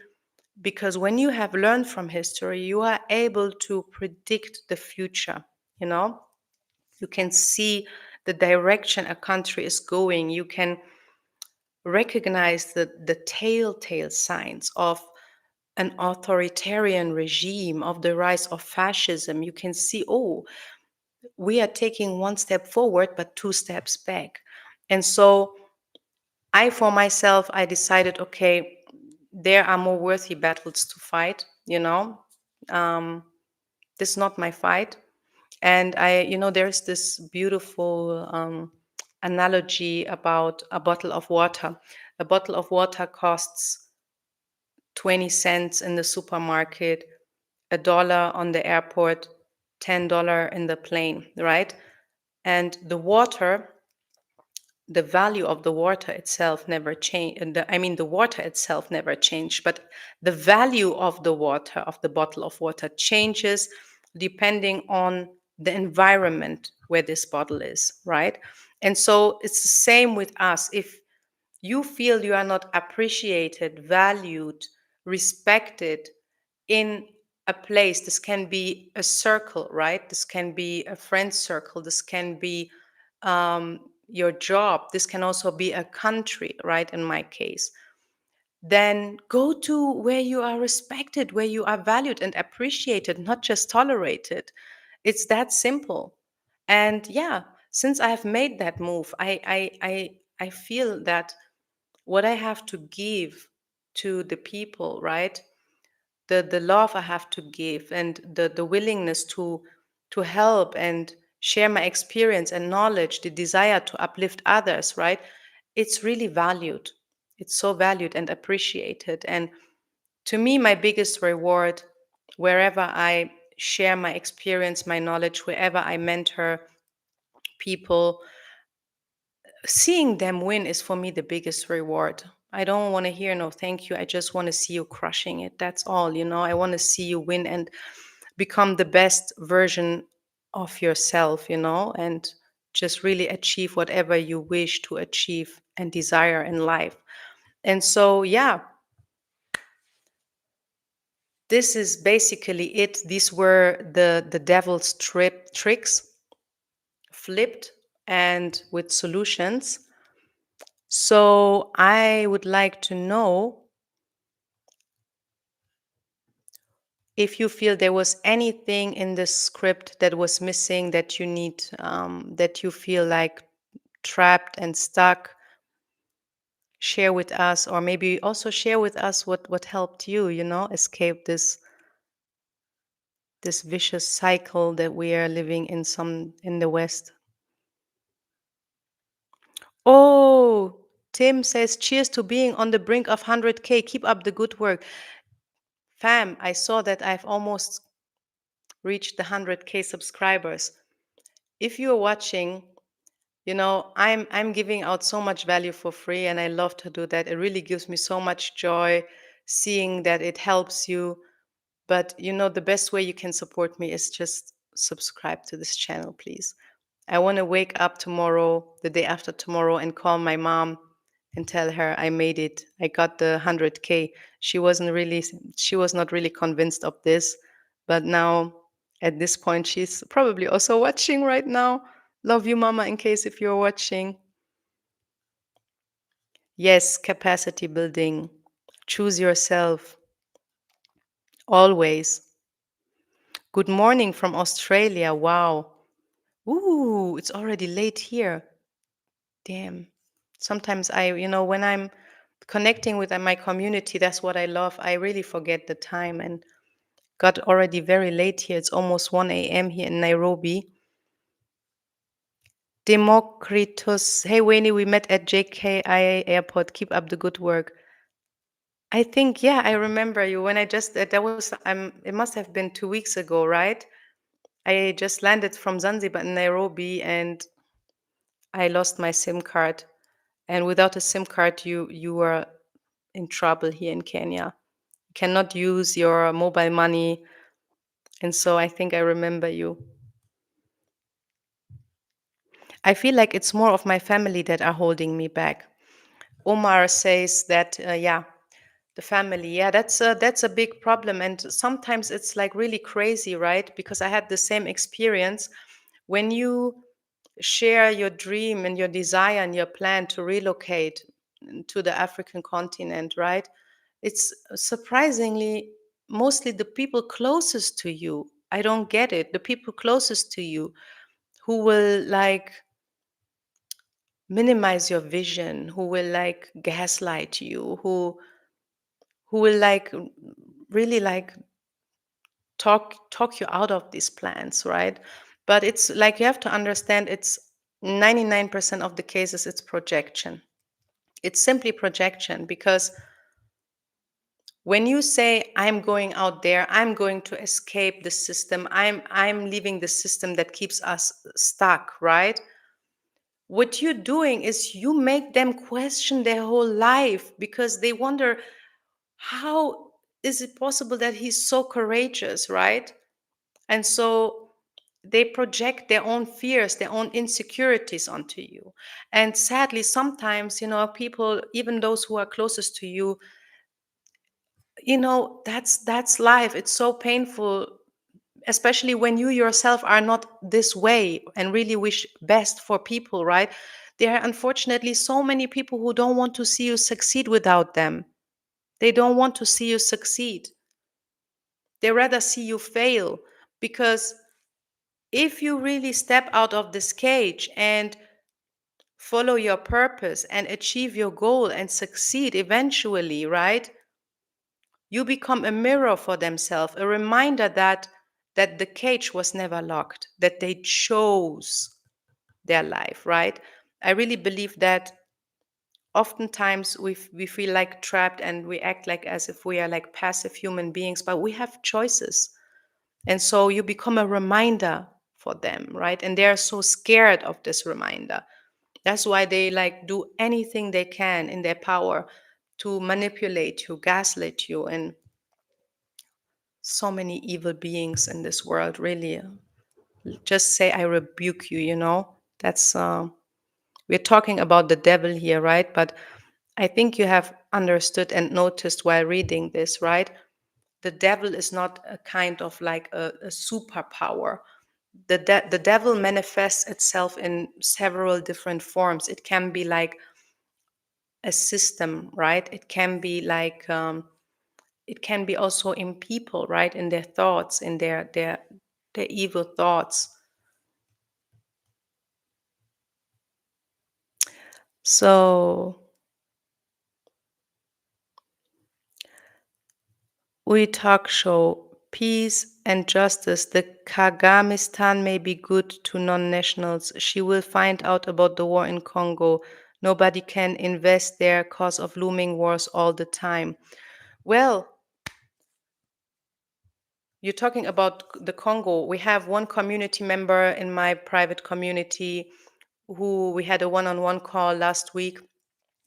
because when you have learned from history, you are able to predict the future. You know, you can see the direction a country is going. You can recognize the telltale signs of an authoritarian regime, of the rise of fascism. You can see, oh, we are taking one step forward, but two steps back. And so for myself, I decided, okay, there are more worthy battles to fight, this is not my fight. And there's this beautiful analogy about a bottle of water. A bottle of water costs 20 cents in the supermarket, $1 on the airport, $10 in the plane, right? And the value of the water itself never changed. The water itself never changed, but the value of the water, of the bottle of water, changes depending on the environment where this bottle is, right? And so it's the same with us. If you feel you are not appreciated, valued, respected in a place, this can be a circle, right? This can be a friend circle. This can be your job. This can also be a country, right? In my case, then go to where you are respected, where you are valued and appreciated, not just tolerated. It's that simple. And yeah, since I have made that move, I feel that what I have to give to the people, right? The love I have to give, and the willingness to help and share my experience and knowledge, the desire to uplift others, right? It's really valued. It's so valued and appreciated. And to me, my biggest reward, wherever I share my experience, my knowledge, wherever I mentor people, seeing them win is for me the biggest reward. I don't want to hear no thank you. I just want to see you crushing it. That's all, I want to see you win and become the best version of yourself, and just really achieve whatever you wish to achieve and desire in life. And so, yeah, this is basically it. These were the devil's tricks flipped and with solutions. So I would like to know if you feel there was anything in the script that was missing, that you need, that you feel like trapped and stuck. Share with us, or maybe also share with us what helped you, escape this vicious cycle that we are living in the West. Oh, Tim says, cheers to being on the brink of 100K. Keep up the good work. Fam, I saw that I've almost reached the 100K subscribers. If you're watching, I'm giving out so much value for free, and I love to do that. It really gives me so much joy seeing that it helps you. But the best way you can support me is just subscribe to this channel, please. I want to wake up tomorrow, the day after tomorrow, and call my mom and tell her I made it. I got the 100K. She was not really convinced of this, but now at this point, she's probably also watching right now. Love you, mama, in case if you're watching. Yes, capacity building. Choose yourself. Always. Good morning from Australia. Wow. Ooh, it's already late here. Damn. Sometimes when I'm connecting with my community. That's what I love. I really forget the time and got already very late here. It's almost 1 a.m. here in Nairobi. Democritus, hey Wayne, we met at JKIA airport. Keep up the good work. I think, yeah, I remember you when I just, that was, it must have been 2 weeks ago, right? I just landed from Zanzibar in Nairobi and I lost my SIM card. And without a SIM card, you were in trouble here in Kenya. You cannot use your mobile money. And so I think I remember you. I feel like it's more of my family that are holding me back. Omar says that, yeah, the family, yeah, that's a big problem, and sometimes it's like really crazy, right? Because I had the same experience when you share your dream and your desire and your plan to relocate to the African continent, right? It's surprisingly mostly the people closest to you. I don't get it. The people closest to you who will like minimize your vision, who will like gaslight you, who will like really like talk you out of these plans, right? But it's like you have to understand it's 99% of the cases it's projection. It's simply projection because when you say I'm going out there, I'm going to escape the system, I'm leaving the system that keeps us stuck, right? What you're doing is you make them question their whole life because they wonder how is it possible that he's so courageous, right? And so they project their own fears, their own insecurities onto you. And sadly, sometimes, people, even those who are closest to you, that's life. It's so painful, especially when you yourself are not this way and really wish best for people, right? There are unfortunately so many people who don't want to see you succeed without them. They don't want to see you succeed. They rather see you fail because if you really step out of this cage and follow your purpose and achieve your goal and succeed eventually, right? You become a mirror for themselves, a reminder that the cage was never locked, that they chose their life, right? I really believe that oftentimes we feel like trapped and we act like as if we are like passive human beings, but we have choices. And so you become a reminder for them, right? And they're so scared of this reminder. That's why they like do anything they can in their power to manipulate you, gaslight you, and so many evil beings in this world. Really, just say I rebuke you. That's we're talking about the devil here, right? But I think you have understood and noticed while reading this, right? The devil is not a kind of like a superpower. The devil manifests itself in several different forms. It can be like a system, right? It can be like it can be also in people, right? In their thoughts, in their evil thoughts. So we talk show peace and justice. The Kagamistan may be good to non-nationals. She will find out about the war in Congo. Nobody can invest there cause of looming wars all the time. Well, you're talking about the Congo. We have one community member in my private community who we had a one-on-one call last week.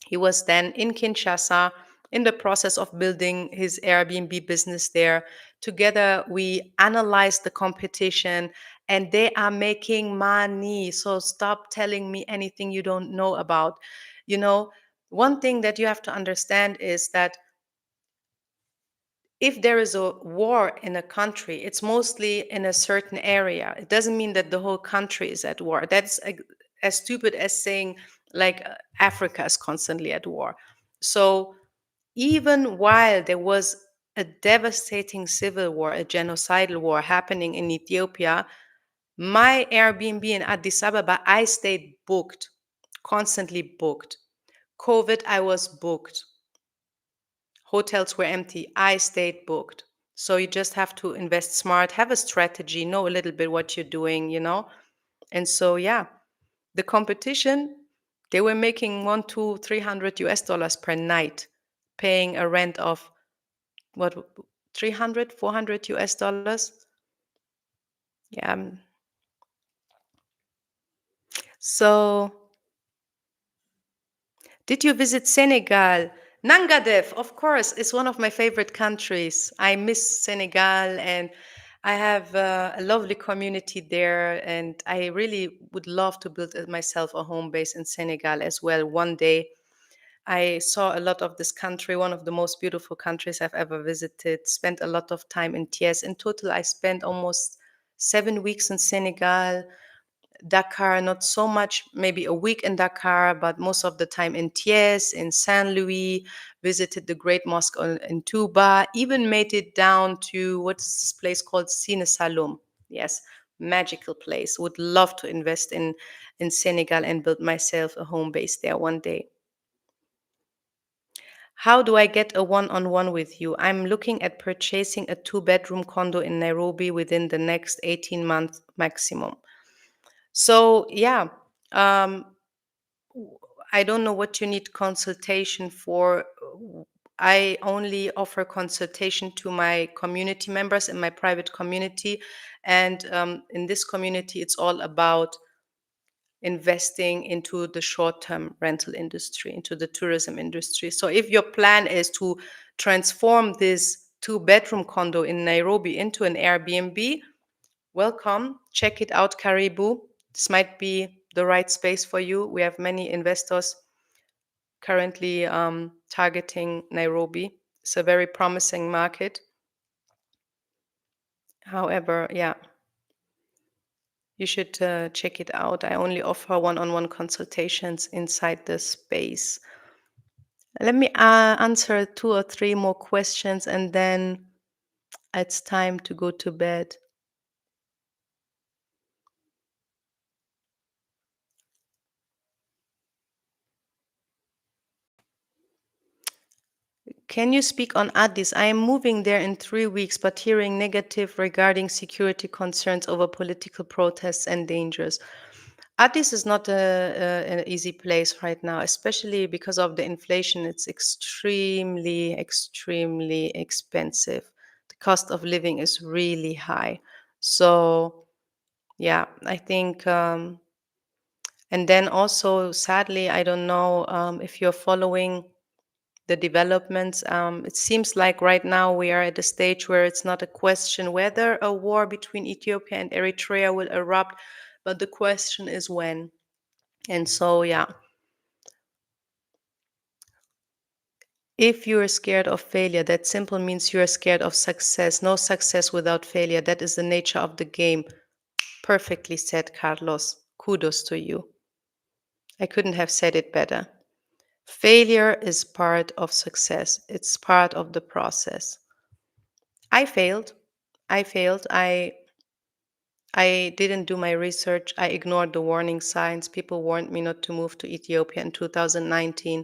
He was then in Kinshasa in the process of building his Airbnb business there. Together, we analyzed the competition and they are making money. So stop telling me anything you don't know about. You know, one thing that you have to understand is that if there is a war in a country, it's mostly in a certain area. It doesn't mean that the whole country is at war. That's as stupid as saying like Africa is constantly at war. So even while there was a devastating civil war, a genocidal war happening in Ethiopia, my Airbnb in Addis Ababa, I stayed booked, constantly booked. COVID, I was booked. Hotels were empty. I stayed booked. So you just have to invest smart, have a strategy, know a little bit what you're doing, And so, yeah, the competition, they were making one, two, 300 US dollars per night, paying a rent of what, 300, 400 US dollars. Yeah. So, did you visit Senegal? Nangadev, of course, is one of my favorite countries. I miss Senegal and I have a lovely community there. And I really would love to build myself a home base in Senegal as well one day. I saw a lot of this country, one of the most beautiful countries I've ever visited, spent a lot of time in Thiès. In total, I spent almost 7 weeks in Senegal. Dakar, not so much, maybe a week in Dakar, but most of the time in Thiès, in Saint Louis, visited the Great Mosque in Touba, even made it down to what's this place called Sine Saloum. Yes, magical place. Would love to invest in Senegal and build myself a home base there one day. How do I get a one-on-one with you? I'm looking at purchasing a two-bedroom condo in Nairobi within the next 18 months maximum. So, yeah, um, I don't know what you need consultation for. I only offer consultation to my community members in my private community. And in this community, it's all about investing into the short term rental industry, into the tourism industry. So if your plan is to transform this two-bedroom condo in Nairobi into an Airbnb, welcome. Check it out, Caribou. This might be the right space for you. We have many investors currently targeting Nairobi. It's a very promising market. However, yeah, you should check it out. I only offer one-on-one consultations inside the space. Let me answer two or three more questions and then it's time to go to bed. Can you speak on Addis? I am moving there in 3 weeks, but hearing negative regarding security concerns over political protests and dangers. Addis is not an easy place right now, especially because of the inflation. It's extremely, extremely expensive. The cost of living is really high. So, yeah, I think, and then also, sadly, I don't know if you're following the developments. It seems like right now we are at a stage where it's not a question whether a war between Ethiopia and Eritrea will erupt, but the question is when. And so, yeah, if you're scared of failure, that simple means you're scared of success. No success without failure. That is the nature of the game. Perfectly said, Carlos. Kudos to you. I couldn't have said it better. Failure is part of success, it's part of the process. I failed. I failed. I didn't do my research. I ignored the warning signs. People warned me not to move to Ethiopia in 2019.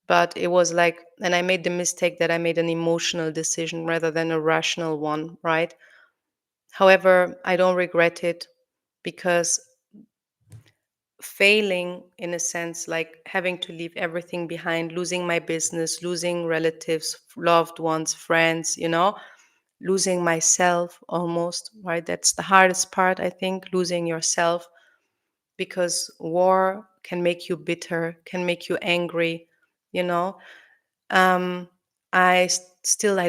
But it was like, and I made the mistake that I made an emotional decision rather than a rational one, right? However, I don't regret it because failing, in a sense, like having to leave everything behind, losing my business, losing relatives, loved ones, friends, losing myself almost, right? That's the hardest part, I think, losing yourself, because war can make you bitter, can make you angry, you know. Um, I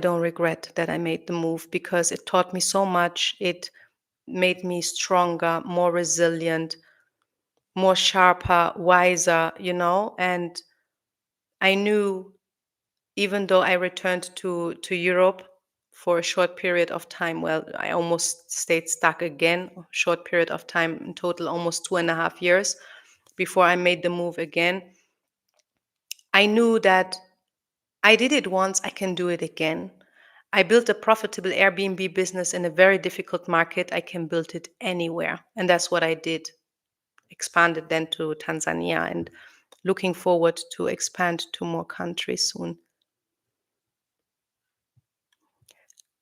don't regret that I made the move because it taught me so much. It made me stronger, more resilient, more sharper, wiser, and I knew, even though I returned to Europe for a short period of time, well, I almost stayed stuck again, a short period of time, in total almost 2.5 years before I made the move again. I knew that I did it once, I can do it again. I built a profitable Airbnb business in a very difficult market. I can build it anywhere. And that's what I did. Expanded then to Tanzania and looking forward to expand to more countries soon.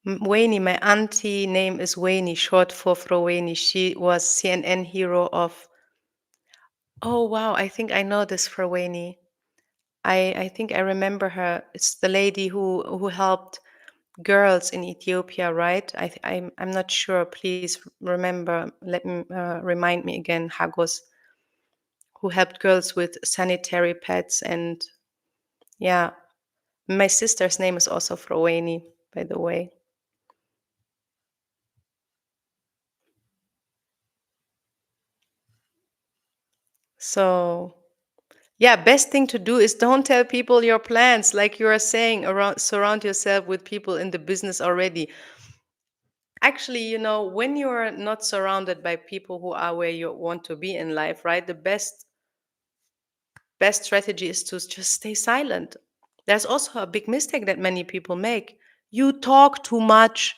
Wayne, my auntie name is Wayne, short for Froweni. She was CNN hero of. Oh wow, I think I know this Froweni. I think I remember her. It's the lady who helped girls in Ethiopia, right? I'm not sure. Please remember. Let me remind me again. Hagos, who helped girls with sanitary pads, and yeah, my sister's name is also Froweni, by the way. So yeah, best thing to do is don't tell people your plans, like you are saying. Around surround yourself with people in the business already. Actually, when you're not surrounded by people who are where you want to be in life, right? The best strategy is to just stay silent. There's also a big mistake that many people make. You talk too much.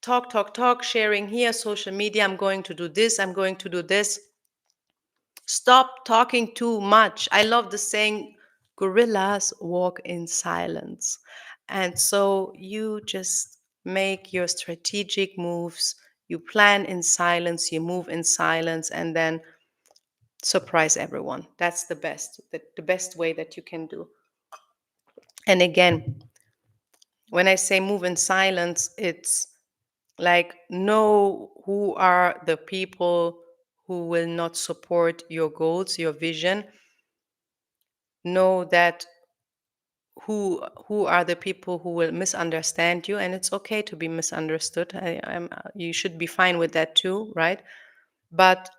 Talk, talk, talk, sharing here, social media. I'm going to do this. I'm going to do this. Stop talking too much. I love the saying, gorillas walk in silence. And so you just make your strategic moves. You plan in silence, you move in silence, and then surprise everyone. That's the best way that you can do. And again, when I say move in silence, it's like know who are the people who will not support your goals, your vision. Know that who are the people who will misunderstand you, and it's okay to be misunderstood. You should be fine with that too, right? But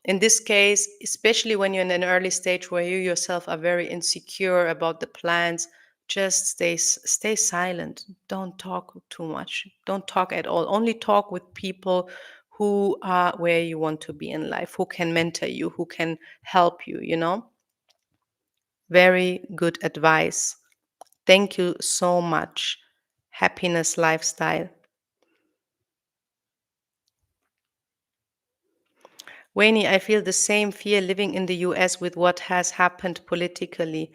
in this case, especially when you're in an early stage where you yourself are very insecure about the plans, just stay silent. Don't talk too much. Don't talk at all. Only talk with people who are where you want to be in life, who can mentor you, who can help you. Very good advice. Thank you so much. Happiness lifestyle. Wayne, I feel the same fear living in the US with what has happened politically.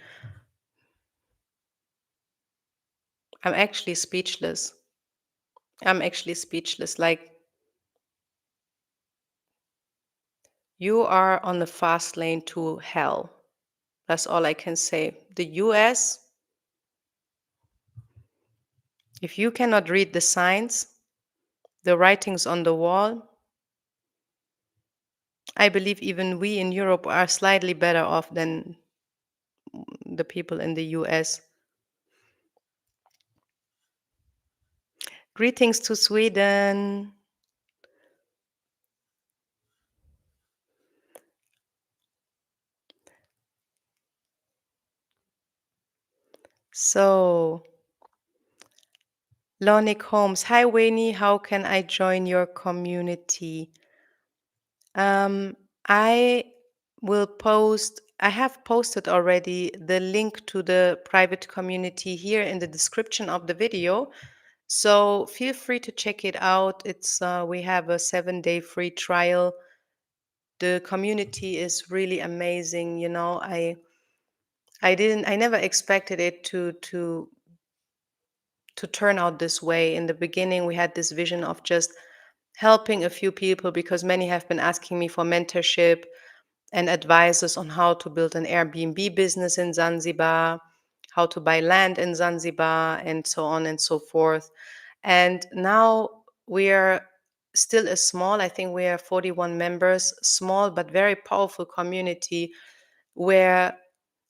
I'm actually speechless. I'm actually speechless. Like, you are on the fast lane to hell. That's all I can say. The US, if you cannot read the signs, the writings on the wall, I believe even we in Europe are slightly better off than the people in the US. Greetings to Sweden. So, Lonic Holmes. Hi, Wayne. How can I join your community? Um, I I have posted already the link to the private community here in the description of the video. So feel free to check it out. We have a 7-day free trial. The community is really amazing. I never expected it to turn out this way. In the beginning, we had this vision of just helping a few people because many have been asking me for mentorship and advices on how to build an Airbnb business in Zanzibar, how to buy land in Zanzibar, and so on and so forth. And now we are still a small, I think we are 41 members, small but very powerful community where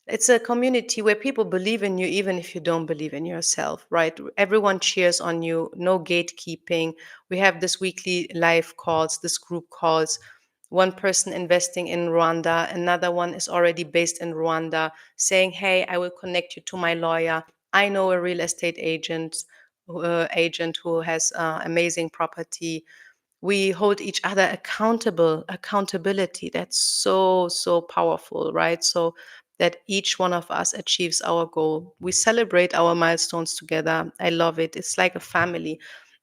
it's a community where people believe in you even if you don't believe in yourself, right? Everyone cheers on you, no gatekeeping. We have this weekly live calls, this group calls. One person investing in Rwanda, another one is already based in Rwanda, saying, "Hey, I will connect you to my lawyer. I know a real estate agent who has amazing property." We hold each other accountability. That's so powerful, right? So that each one of us achieves our goal. We celebrate our milestones together. I love it. It's like a family.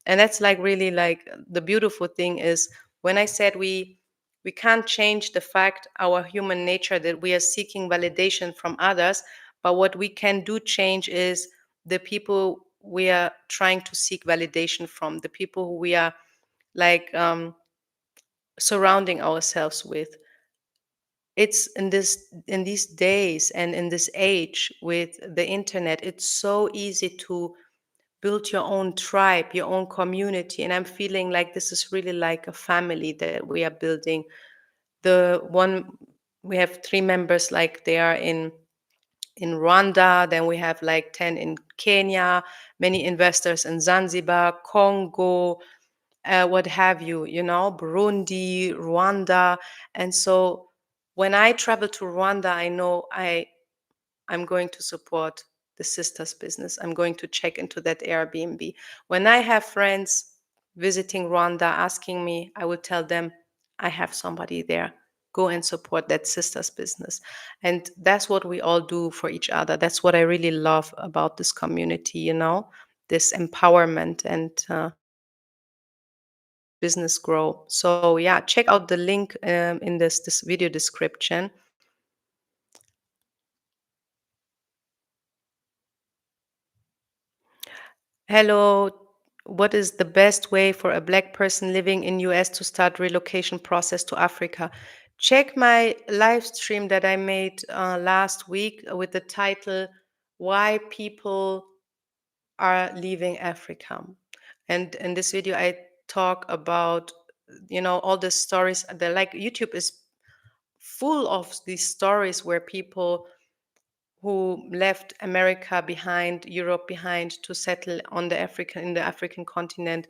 And that's like really like the beautiful thing is when I said we can't change the fact, our human nature, that we are seeking validation from others, but what we can do change is the people we are trying to seek validation from, the people who we are like surrounding ourselves with. It's in these days and in this age with the internet, it's so easy to build your own tribe, your own community. And I'm feeling like this is really like a family that we are building. The one, we have three members, like they are in Rwanda, then we have like 10 in Kenya, many investors in Zanzibar, Congo, what have you, Burundi, Rwanda. And so when I travel to Rwanda, I know I'm going to support the sisters business. I'm going to check into that Airbnb. When I have friends visiting Rwanda asking me, I will tell them I have somebody there. Go and support that sisters business. And that's what we all do for each other. That's what I really love about this community, this empowerment and business grow. So yeah, check out the link in this video description. Hello, what is the best way for a Black person living in US to start relocation process to Africa? Check my live stream that I made last week with the title "Why People Are Leaving Africa." And in this video, I talk about all the stories. The like YouTube is full of these stories where people who left America behind, Europe behind, to settle on in the African continent,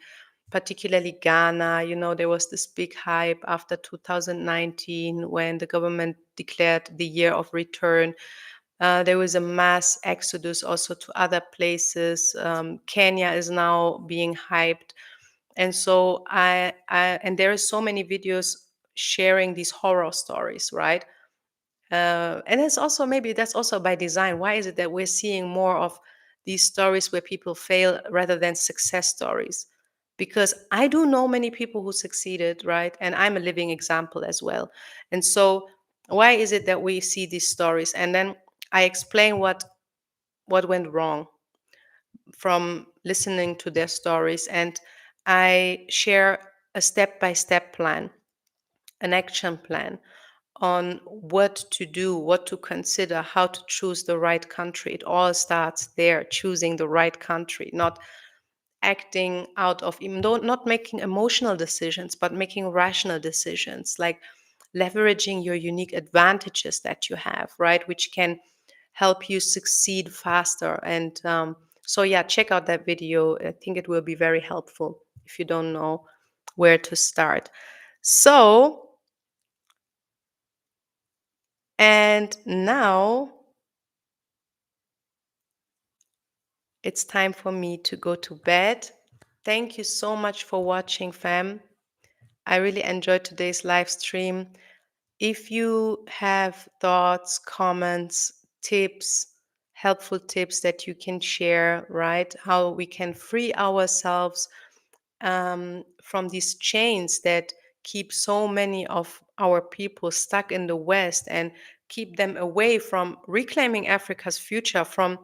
particularly Ghana. There was this big hype after 2019 when the government declared the year of return. There was a mass exodus also to other places. Kenya is now being hyped, and so and there are so many videos sharing these horror stories, right? And it's also, maybe that's also by design. Why is it that we're seeing more of these stories where people fail rather than success stories? Because I do know many people who succeeded, right? And I'm a living example as well. And so why is it that we see these stories? And then I explain what went wrong from listening to their stories, and I share a step-by-step plan, an action plan on what to do, what to consider, how to choose the right country. It all starts there, choosing the right country, not acting out of, not making emotional decisions, but making rational decisions, like leveraging your unique advantages that you have, right? Which can help you succeed faster. And so, yeah, check out that video. I think it will be very helpful if you don't know where to start. So, and now it's time for me to go to bed. Thank you so much for watching, fam. I really enjoyed today's live stream. If you have thoughts, comments, tips, helpful tips that you can share, right? How we can free ourselves from these chains that keep so many of our people stuck in the West and keep them away from reclaiming Africa's future, from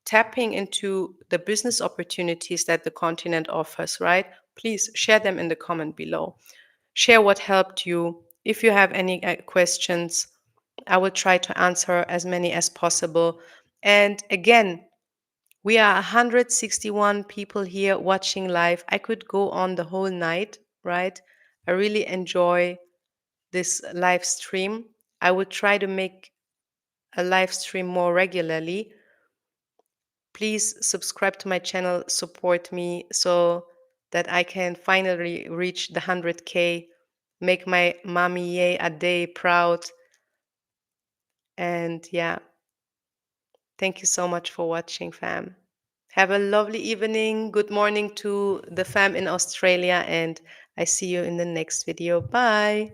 tapping into the business opportunities that the continent offers, right? Please share them in the comment below. Share what helped you. If you have any questions, I will try to answer as many as possible. And again, we are 161 people here watching live. I could go on the whole night, right? I really enjoy this live stream. I will try to make a live stream more regularly. Please subscribe to my channel, support me so that I can finally reach the 100K, make my mommy yay a day proud. And yeah, thank you so much for watching, fam. Have a lovely evening. Good morning to the fam in Australia, and I see you in the next video. Bye.